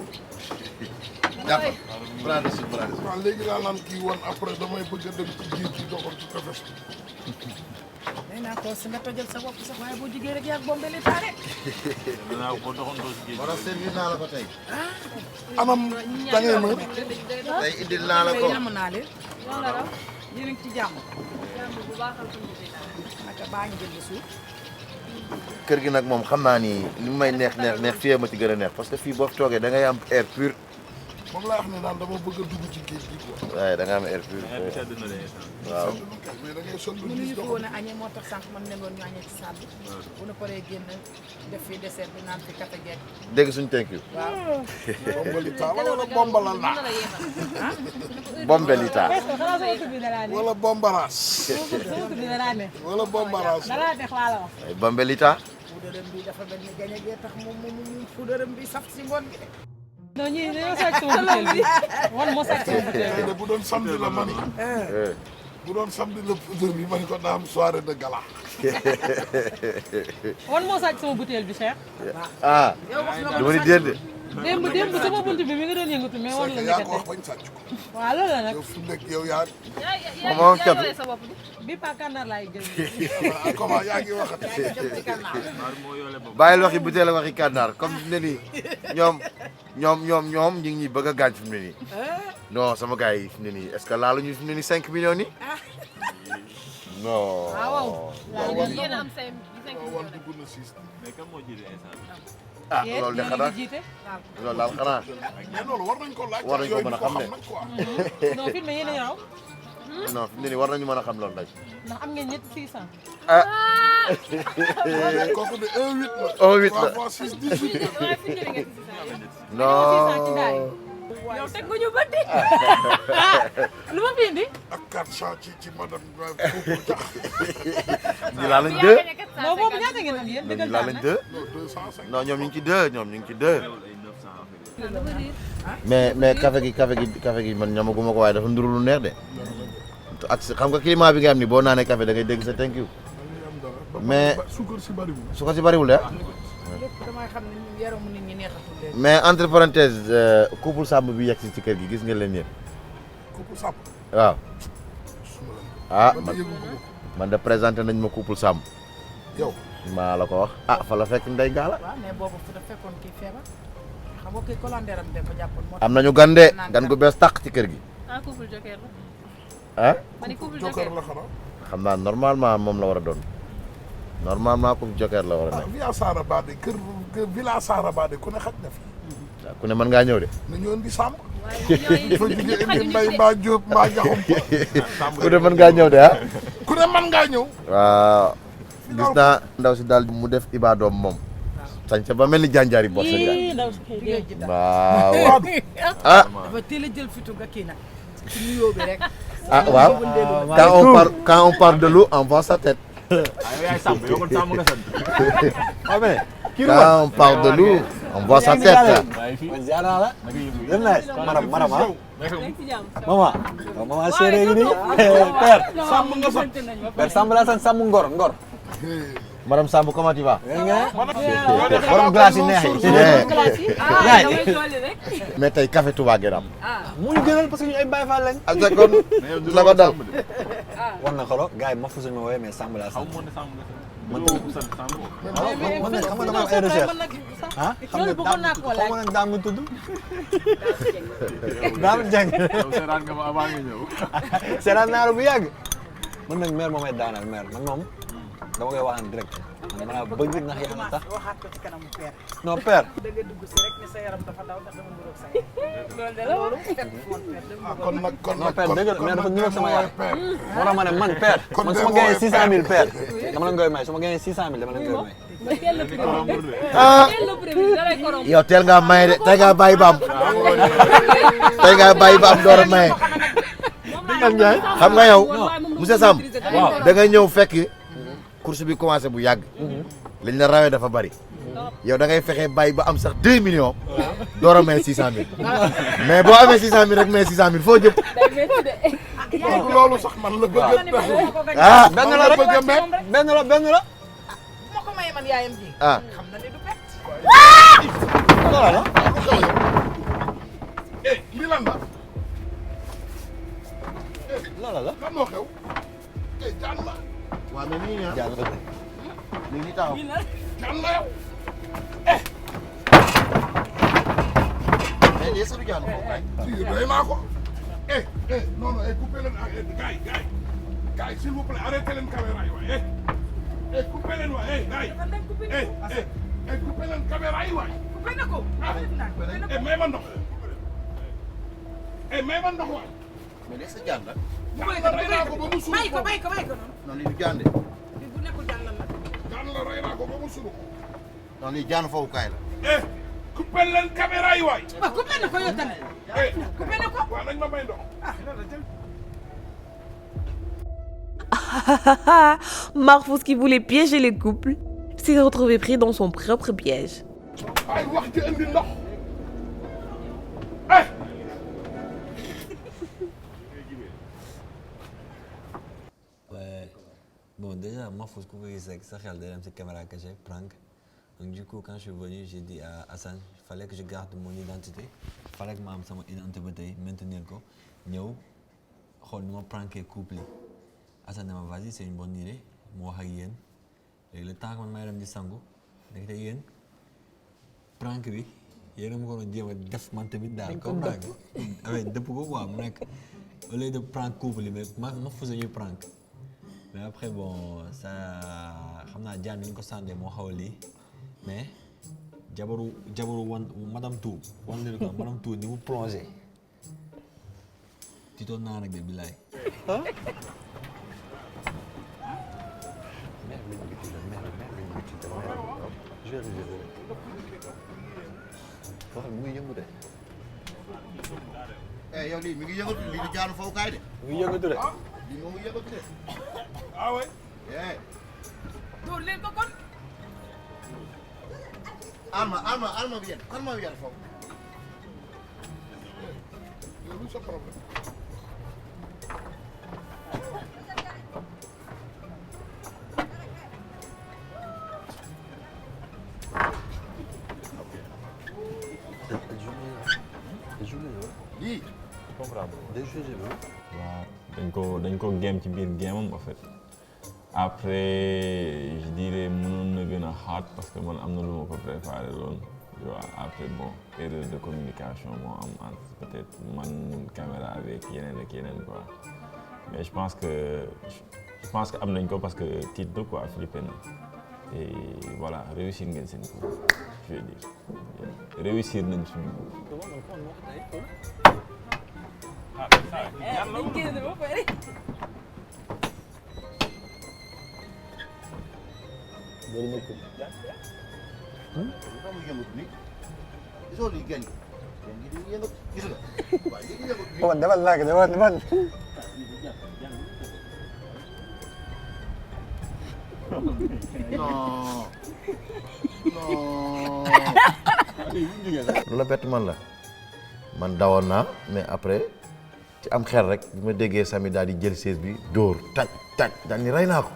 F: jàppal. bravo si bravo.
C: waaw léegi daal naan kii woon après damay bëgg a dem ci géej gi doxal ci tefes bi.
E: nee naa ko si nga tojal sa bopp sax waaye boo jugee rek yaa ngi bombé l'état rek.
G: dinaa ko doxandoo si géej gi.
F: wala servir naa la ko tey.
C: anam tàngee ma.
F: tey indil naa la ko.
E: yàmm naa leen. yéen a ngi ci jàmm.
I: bu baax alhamdulilah.
E: naka baa ngi jënd suuf.
F: kër gi nag moom xam naa ni li may neex fii ma ci gën a neex parce que fii boo fi toogee da ngay am air pur.
C: moom laa wax ne naan dama bëgg a dugg ci géej gi quoi.
F: waaye da nga am air pur. waaw.
C: mais da ngay sol lu
E: mënuñu fi woon a añee moo tax sànq man leen woon ñu añee ci salle bi. bu na paree génn def fi dessert bi naan fi café geek.
F: dégg suñu thank you.
E: waaw.
C: bombalita wala bombalal naa.
F: bombelita.
C: wala bombaraas. wala bombaraas. ay bombelita.
E: fuudaram bi dafa mel ni gañe gee tax moom fuudaram bi saf si ngoon gi de.
J: non ñii dañoo sàcc sama butéel bi wan moo sàcc sama butéel bi.
C: bu doon samedi la mani. bu doon samedi la poudre bi mani ko daa am soirée de gala.
J: wan moo sàcc sama butéel bi Cheikh.
F: ah du ma ni déedéet.
J: démb sama bunt bi mi ngi doon yëngatu mais war la
C: yaa ko wax bañ sàcc ko.
J: waaw loolu la nag.
C: yow fu nekk yow yaa.
F: moom cat.
J: bi pa kànnaar laay jël.
C: comment yaa ngi waxati.
F: bàyyil waxi butéel ak waxi kànnaar comme fi mu ne nii ñoom ñu ngi ñuy bëgg a gaañ fi mu ne nii. non sama gars yi fi mu ne nii est-ce que laaluñu fi mu ne nii 5 millions yi. non.
I: yéen am 5 millions.
G: mais kan moo jiite instant bi.
F: ah loolu de xanaa loolu daal xanaa.
C: mais loolu war nañ ko laaj.
F: war nañ ko mën a xam ne.
J: non fi mu ne yéen a ñaaw.
F: non fi mu ne nii war nañu mën a xam loolu nag.
J: ndax am ngeen ñetti 600.
F: ah.
C: kooku de 1,8 la.
F: 1,8 la
C: 3 fois 6 18.
F: non.
J: yow teg nga ñu ba de. lu ma fi indi.
C: ak 400 ci madame Koungheul Diakh.
F: ñu laa lañ 2.
J: non boobu ñaata ngeen am yéen
F: ñu laa lañ 2. non ñoom ñu ngi ci 2 ñoom ñu ngi ci 2. mais café gi man ñamaguma ko waaye dafa nduru lu neex de. ak xam nga climat bi nga am ni boo naanee café da ngay dégg sa thank you. mais
C: suukar si bariwul.
F: suukar si bariwul de.
E: lépp damay xam ne yaramu nit ñi neexatul léegi.
F: mais entre parenthèse couple Samb bi yegg si ci kër gi gis nga leen yéen.
C: couple Samb.
F: waaw. ah
C: man
F: man de présenté nañ ma couple Samb.
C: yow.
F: maa la ko wax ah fa la fekk ndey gaala.
E: waaw mais boobu fu dafa fekkoon kii feebar xam nga kii colandeeram dafa jàppoon. moo tax
F: am nañu gan de gan gu bees tàq ci kër gi.
B: ah couple joker la.
F: ah.
B: ma ni couple
C: joker
B: joker
C: la xanaa.
F: xam naa normalement moom la war a doon normalement couple joker la war a nekk.
C: villa Sara Bade kër villa Sara Bade ku ne xaj na fi.
F: waaw ku ne mën ngaa ñëw de.
C: na ñëwoon di Samb. fa jugee indi Mbay mbaa Jóob mbaa Jaxum.
F: ku ne mën ngaa ñëw de ah.
C: ku ne mën ngaa ñëw.
F: waaw. gis naa ndaw si daal mu def ibaadoom moom. sañca ba mel ni janjaari bopp sa waaw. ah.
E: dafa teel a jël fitu nga kii nag ci nuyoo bi rek.
F: ah waaw quand on parle de l'eau on voit sa tête. quand on parle de l'eau on voit sa tête.
K: Mama, mama chérie gi ni père
C: Samb nga sant.
K: père Samb la sant Samb Ngor Ngor.
F: Madame Samb comment tu vas?
K: borom glace yi neex yi. yaay
F: mais tey café Touba ngeen am.
K: mu ñu gënal parce que ñu ay Baye Fall lañ.
F: ak sa kon la ko dal.
K: war na xolo gars yi ma fu suñu ma woowee mais Samb la sant. man xam nga dama am ay recherche ah xam nga xaw ma nag daam mu tudd daam jàng
G: seetaan nga ma avant nga ñëw.
K: seetaan naa la bu yàgg man nag maire moomay daanal maire man moom dama koy wax en direct man maa bëgg ndax yàlla tax
E: waxaat ko ci kanamu père.
K: non père
E: da nga dugg si rek ne sa yaram dafa daw ndax dama nuroog sa yaram. loolu de la loolu fekk foon père dama
C: kon nag kon
K: non
C: nag
K: père dëgg la mais dafa nuroog sama yaay
C: père.
K: moo tax ma ne man père man su ma gagné 600000 père dama leen koy may su ma gagné 600000 dama leen koy may.
F: ah yow teel ngaa maye de tey ngaa bàyyi baam tey ngaa bàyyi baam door a maye. xam nga yow monsieur Samb da nga ñëw fekk course bi commencé bu yàgg liñ la rawee dafa bari yow da ngay fexe bàyyi ba am sax 2 millions door a may 600000 mais boo amee 600000 rek may 600000 foo jëm.
C: loolu sax man la bëgg
F: ah
K: benn la rek benn la benn la.
E: ma ko maye man yaayam ji.
F: ah
E: xam na ne du pet.
C: lii lan la.
K: loola la.
C: lan moo xew. jaan la.
F: waaw mais nii ah
K: jàll la
F: mi ngi taxaw.
C: jaan la yow.
F: mais lii sëñ Diagne foofu kay.
C: doy naa ko. non non coupé leen gars yi s'il vous plaît arrêtez leen caméra yi waay coupé leen waay gars yi coupé leen caméra yi waay.
E: coupé na ko.
C: may ma ndox. may ma ndox waay.
F: mais lii sëñ Diagne la.
C: rey naa ko ba mu suur
E: bàyyi ko bàyyi ko bàyyi ko noonu.
F: non lii du Diagne de.
E: bi bu nekkul jaan lan la.
C: jaan la rey naa ko ba mu suur.
F: non lii Diagne foofu kaay la.
C: coupé leen caméra yi waay.
E: waaw coupé na ko yow tamit. coupé na ko.
C: waaw nañ ma may ndox.
D: Marfous qui voulait piéger les couples s'est retrouvé pris dans son propre piège.
C: ay wax ci indi ndox.
K: Ouais. Bon, déjà, moi, il faut que ça regarde cette caméra cachée, prank. Donc, du coup, quand je suis venu, j'ai dit à Hassan, il fallait que je garde mon identité. Il fallait que je garde mon identité, maintenir ko. Nous, on pranké couple. Hassan m'a dit, vas-y, c'est une bonne idée. Moi, je le temps que je suis sangu, je prank bi yéen a ma ko doon jéem a def man tamit daal comprendre nga avec dëpp ko quoi mu nekk au lieu de prank couple mais ma fusa ñuy prank mais après bon ça xam naa jaan ni ñu ko sàndee moo xaw a lii mais jabaru wan madame Tou wan leen ko madame Tou ni mu plongé tiitoon naa nag de bilaay wax mu ngi yëngu de.
F: yow lii mi ngi yëngatu lii di jaanu foofu kaay de.
K: mu ngi yëngatu de.
F: lii moo ngi yëngatu de.
C: ah oui.
E: dóor leen ko kon.
F: alma bi yéen kan moo yar foofu.
C: loolu sa problème.
G: comprendre.
K: day joué jeu bi
G: waaw dañ ko game ci biir game am en fait après je dirais mënoon na gën a xaat parce que man am na lu ma ko préparé loon tu vois après bon erreur de communication moo am entre peut-être man caméra avec yeneen quoi mais je pense que am nañ ko parce que titre de quoi flippé na et voilà réussir ngeen seen coup je veux dire réussir nañ suñu
K: man demal naa ko demal.
F: lu la bett man la man dawoon naa mais après ci am xel rek bi ma déggee Samy daal di jël chaise bi dóor taj daal ni rey naa ko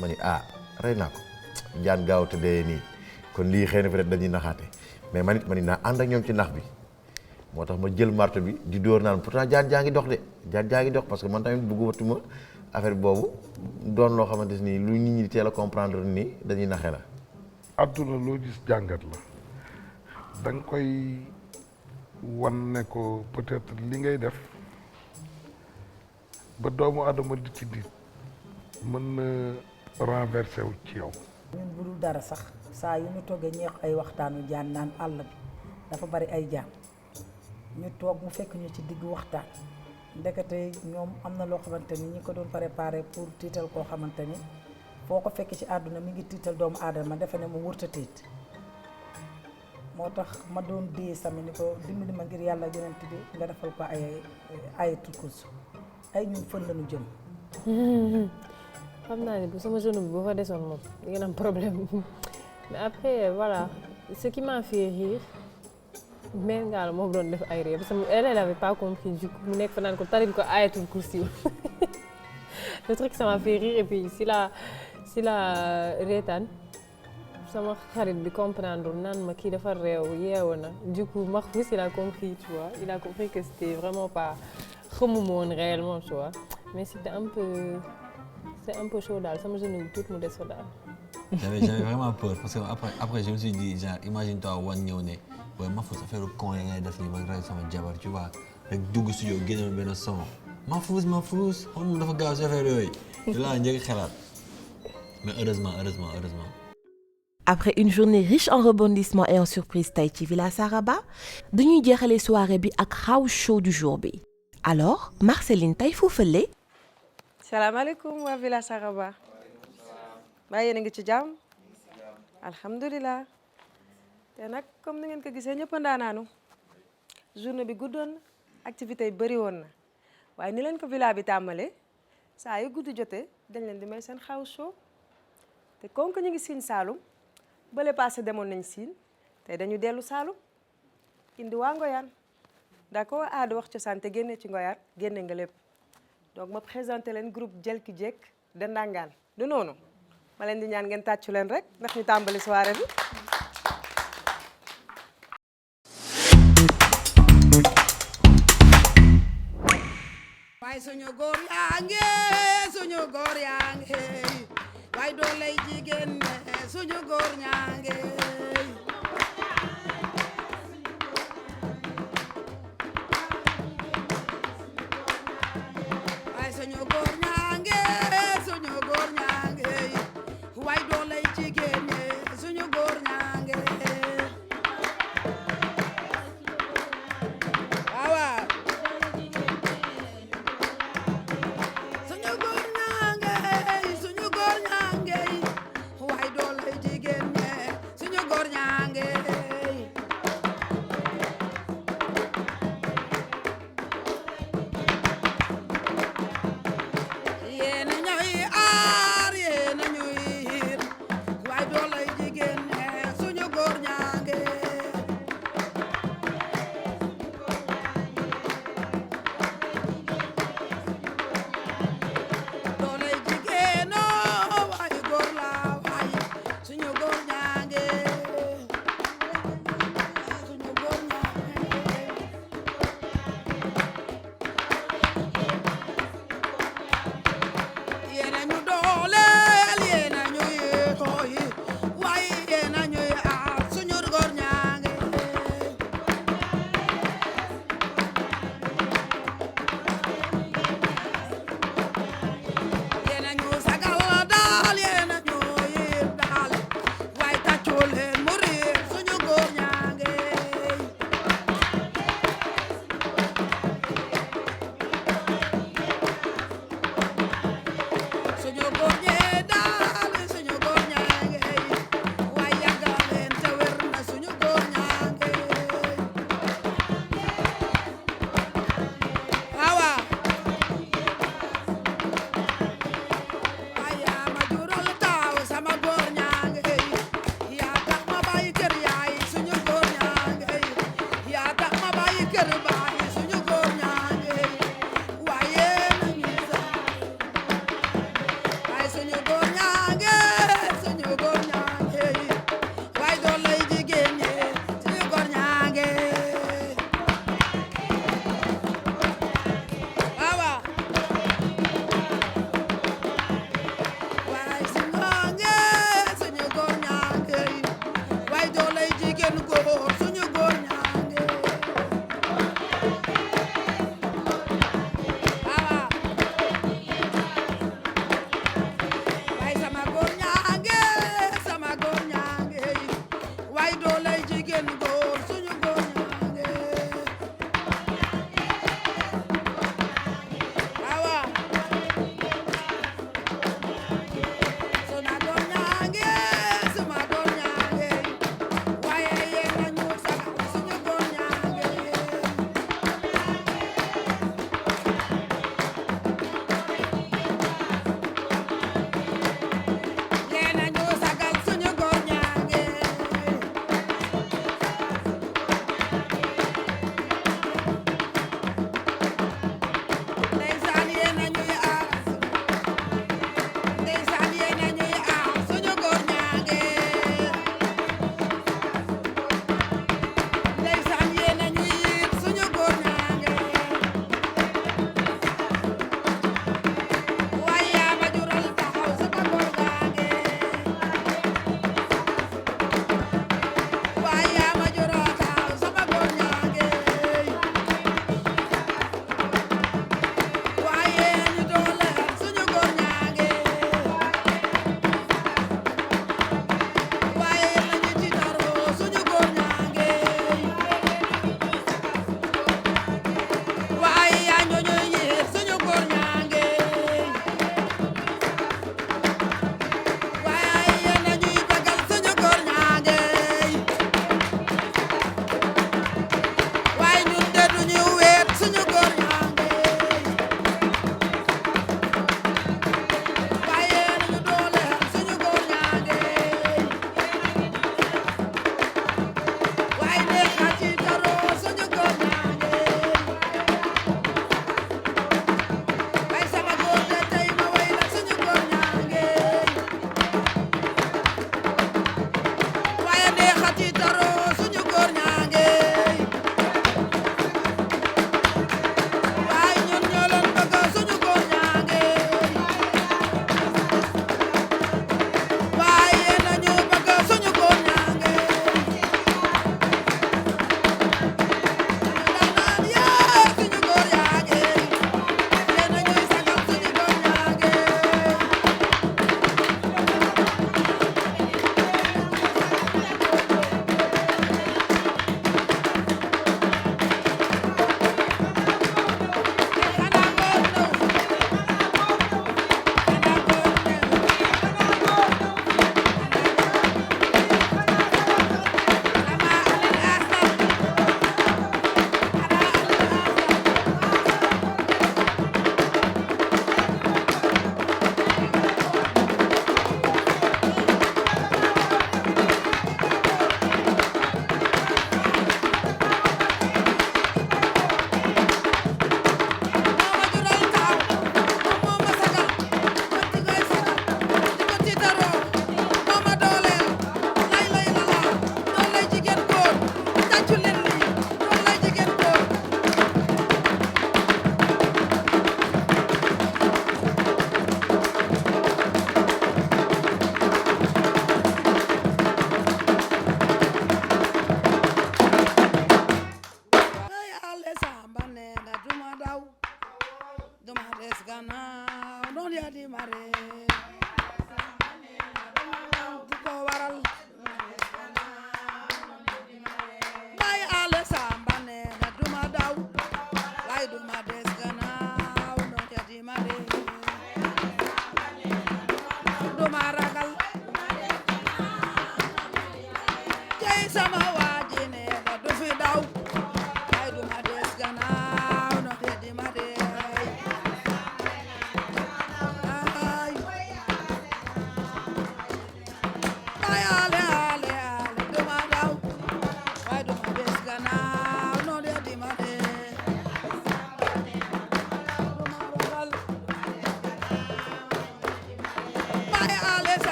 F: ma ni rey naa ko njaan gaaw te dee nii kon lii xëy na peut-être dañuy naxaate mais man it ma ni naa ànd ak ñoom ci nax bi moo tax ma jël marto bi di dóor naan pourtant jaan jaa ngi dox de jaan jaa ngi dox parce que man tamit bëggumatuma affaire boobu doon loo xamante ni lu nit ñi di teel a comprendre ni dañuy naxe la.
C: àdduna loo gis jàngat la da nga koy wan ne ko peut-être li ngay def ba doomu adama di ci nit mën na renverser wu ci yow.
E: ñun bu dul dara sax saa yu ñu toggee ñeex ay waxtaanu jaan naan àll bi dafa bari ay jaan ñu toog mu fekk ñu ci diggu waxtaan ndekete ñoom am na loo xamante ni ñi ko doon préparé pour tiital koo xamante ni foo ko fekk ci àdduna mi ngi tiital doomu aadama defe ne mu wërta tiit moo tax ma doon dee Samy ni ko dimbali ma ngir yàlla yonent bi nga defal ko ay ayatul kursi ay ñun fën lañu jëm.
B: xam naa ne bu sama genou bi boo fa desoon moom di ngeen am problème mais après voilà ce qui m'a fait rire mère Ngalla moo doon def ay rire parce que elle avait pas compris du coup mu nekk fa naan ko taril ko ayatul kursi le truc ça m'a fait rire et puis si la reetaan sama xarit bi comprendre naan ma kii dafa réew yeewu na du coup Mahfouz il a compris tu vois il a compris que c'était vraiment pas xamuma woon réellement tu vois mais c'est un peu chaud daal sama genou bi tuuti mu des fa daal.
K: J'avais vraiment peur parce que après je me suis dit genre imagine-toi wan ñëw ne waaye Mahfouz affaire con yi ngay def nii man rey sama jabar tu vois rek dugg studio génne benn son Mahfouz xam nga dafa gaaw si affaire yooyu di laa njëkk xalaat mais heureusement.
D: Après une journée riche en rebondissements et en surprises tey ci Villa Saraba dañuy jeexale soirée bi ak house show du jour bi alors Marceline tey foofale.
H: salaamaaleykum waa Villa Saraba mbaa yéen a ngi ci jàmm alhamdulilah te nag comme ni ngeen ko gisee ñëpp a ndaanaanu journée bi guddoon na activité yi bëri woon na waaye ni leen ko villa bi tàmbalee saa yu guddi jotee dañ leen di may seen house show te comme que ñu ngi Sine Saalum bële passé demoon nañ Sine tey dañu dellu Saalum indi waa Ngoyaan d'accord aada wax cosaan te génne ci Ngoyaan génne nga lépp donc ma présenté leen groupe Jelki Jekk de Ndangaan du noonu ma leen di ñaan ngeen tàccu leen rek ndax ñu tàmbali soirée bi.
N: waaye suñu góor yaa ngi waaye dooley jigéen suñu góor ñaa ngi waaye suñu góor ñaa ngi waaye dooley jigéen suñu góor ñaa ngi suñu góor ñaa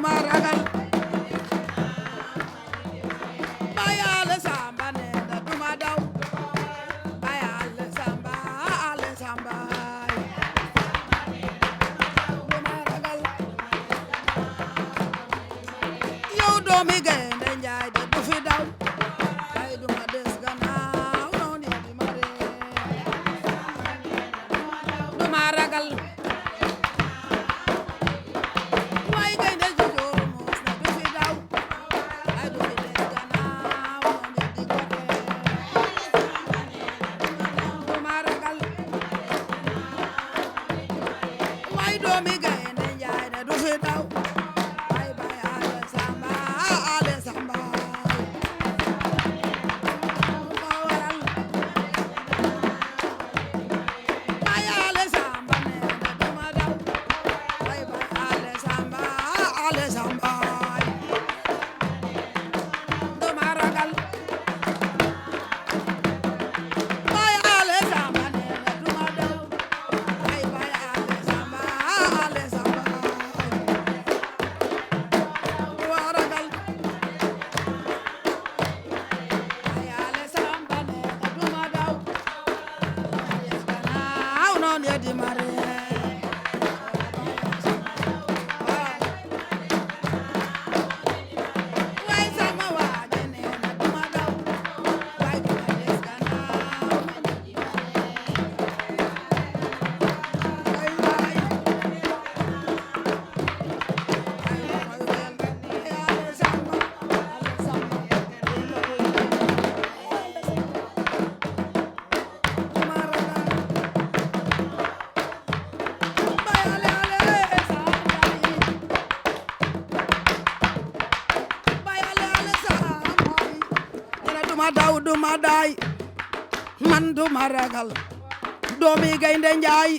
N: duma ragal bayale samba nena duma daw bayale samba ale samba duma ragal yow doomi gaynde njaay de du fi daw ay duma des gannaaw noon ya di mare duma ragal way gaynde jojo mos na du fi daw ay du fi des gannaaw noon ya di gore duma ragal way doomi gaynde njaay de du fi daw ay bay ale samba bayale samba nena duma daw bay bayale samba ale samba duma ragal bayale samba nena duma daw bay bayale samba ale samba duma ragal bayale samba nena duma daw aw noon ya di mare way sama waaje nena duma daw way duma des gannaaw ay way bayale samba ale samba duma ragal bayale ale samba bayale ale samba nena duma daw duma daay man duma ragal doomi gaynde njaay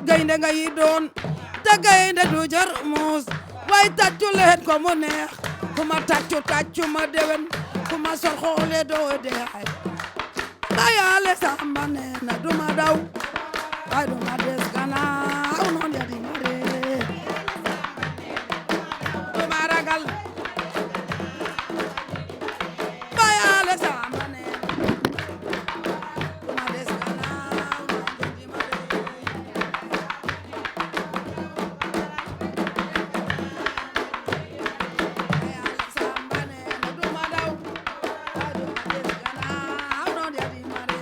N: gaynde nga yi doon te gaynde du jar muus way tàccu leen ko mu neex kuma tàccu ma dewen kuma sor xoole doo deexay bayale samba nena duma daw ay duma des gannaaw noon ya di mare duma ragal bayale samba nena duma des gannaaw noon ya di mare bayale samba nena duma daw ay duma des gannaaw noon ya di mare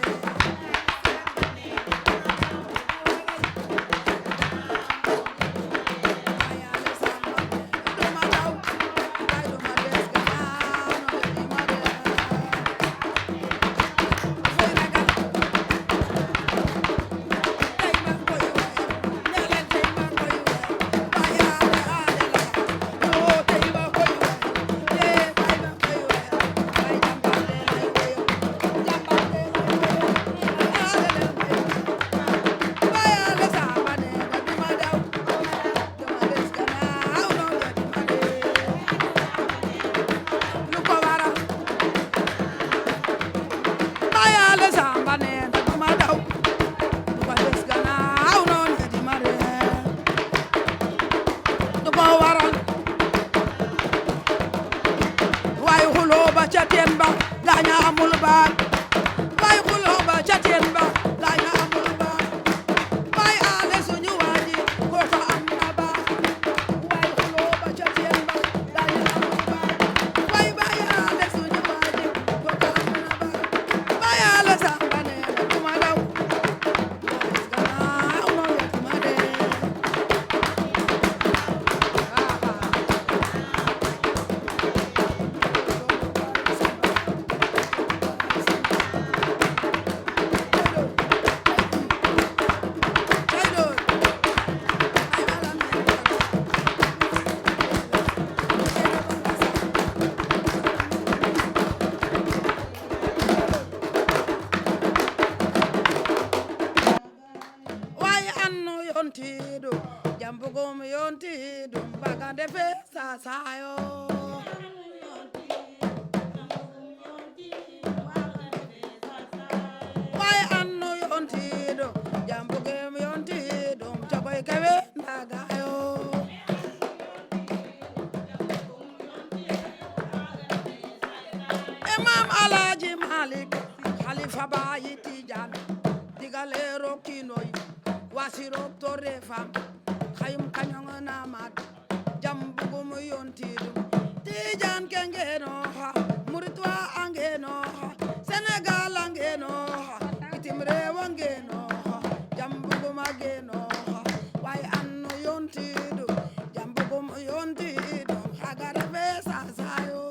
N: yontiɗo jambugom yontiɗo bagande fe sasayo way anno yontiɗo jambugom yontiɗo cakoy kewe ndagayo Malik Khalifa Baye Tidiane digalero kinoy wasiro tore fam khayum kanyong namat jambugum yontidu Tidiane kengeno ha muritwa angeno ha Senegal angeno ha itim rew angeno ha jambugum ageno ha way anno yontidu jambugum yontidu hagara be sasayo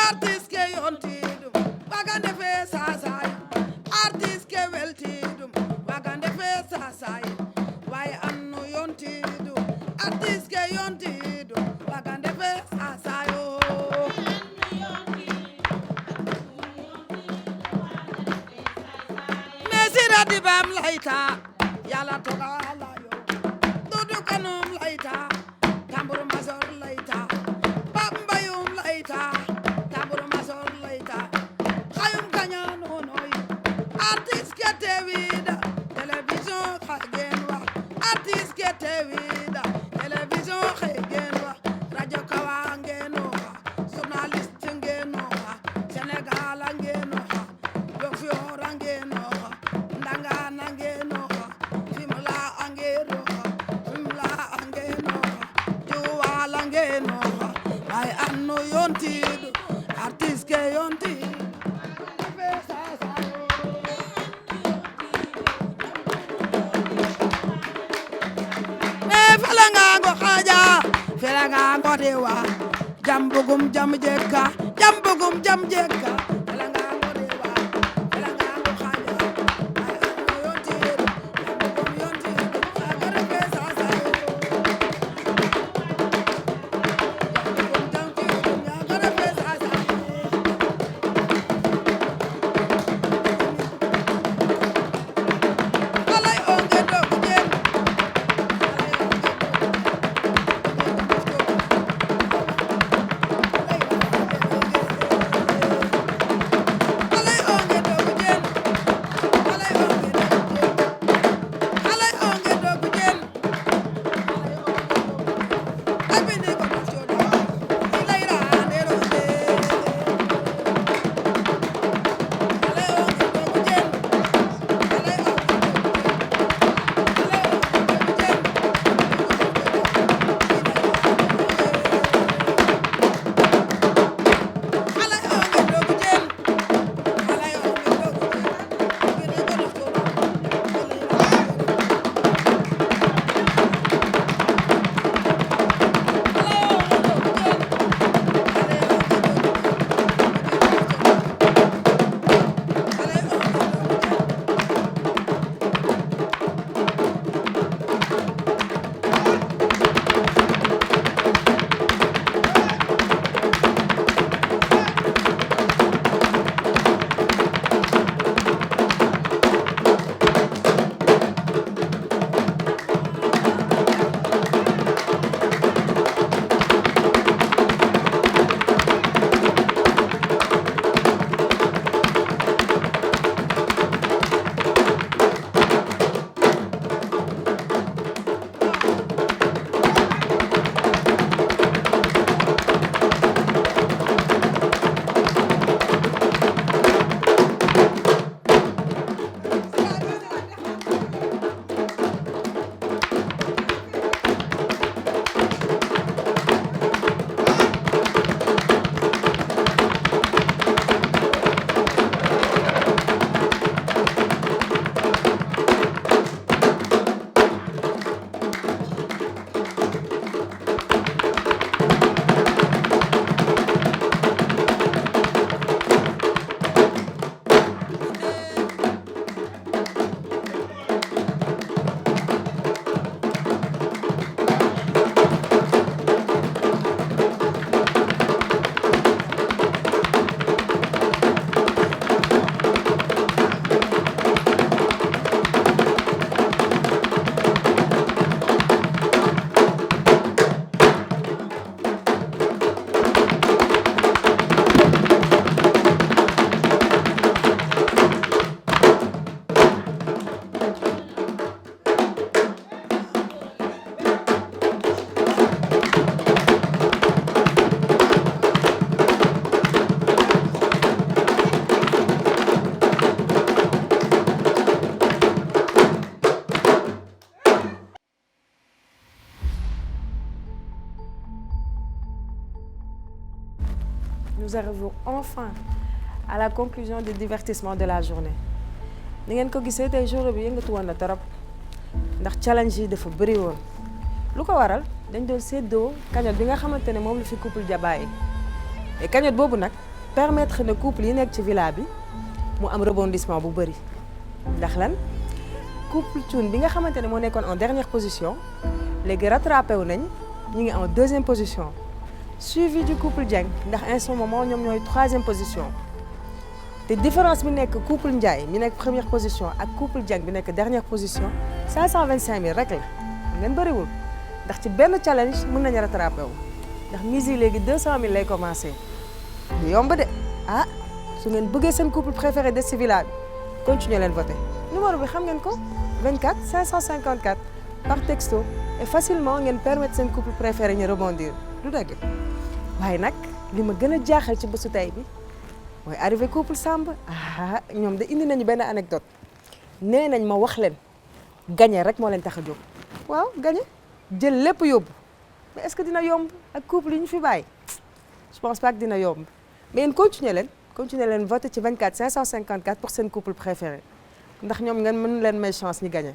N: artist ke yontidum bagande fe sasay artist ke weltidum bagande fe sasay way anno yontidum artist ke yontidum bagande fe sasayo mesira di bam laita yala toga la yo dudu kanum laita tamburu mazor laita bambayum laita artiste ke tewida télévision xagenwa artiste ke tewida télévision xagenwa radio kawangenwa journaliste ngenwa Sénégal ngenwa Diofior ngenwa Ndangana ngenwa Fimela ngenwa Joal ngenwa ay anno yontidu artiste ke yontidu felanga ngodewa jambugum jam jekka jambugum jam jekka felanga ngodewa felanga ngo khaja ay anno yontir jambugum yontir agara be sasa jambugum jam agara be sasa alay onge do jem
H: nous arrivons enfin à la conclusion du divertissement de la journée. Ni ngeen ko gisee tey journée bi yëngatu woon na torop ndax challenge yi dafa bëri woon lu ko waral dañ doon séddoo cagnotte bi nga xamante ne moom la fi couple Dia bàyyi et cagnotte boobu nag permettre na couple yi nekk ci villa bi mu am rebondissement bu bëri ndax lan couple Thioune bi nga xamante ne moo nekkoon en dernière position léegi rattrapé wu nañ ñu ngi en deuxième position suivi du couple Dieng ndax en ce moment ñoom ñooy troisième position te différence bi nekk couple Ndiaye mi nekk première position ak couple Dieng bi nekk dernière position 525 000 rek la ngeen bëriwul ndax ci benn challenge mën nañu rattrapé wu ndax mise yi léegi 200 000 lay commencé lu yomb de ah su ngeen bëggee seen couple préféré des ci villa bi continuer leen voter numéro bi xam ngeen ko 24 554 par texto et facilement ngeen permettre seen couple préféré ñu rebondir du dëgg waaye nag li ma gën a jaaxal ci bésu tey bi mooy arrivé couple Samb ah ñoom de indi nañu benn anecdote nee nañ ma wax leen gagné rek moo leen tax a jóg waaw gagné jël lépp yóbbu mais est-ce que dina yomb ak couple yi ñu fi bàyyi je pense pas que dina yomb mais yéen continuer leen voter ci 24 554 pour seen couple préféré ndax ñoom ngeen mën leen may chance ñi gagné.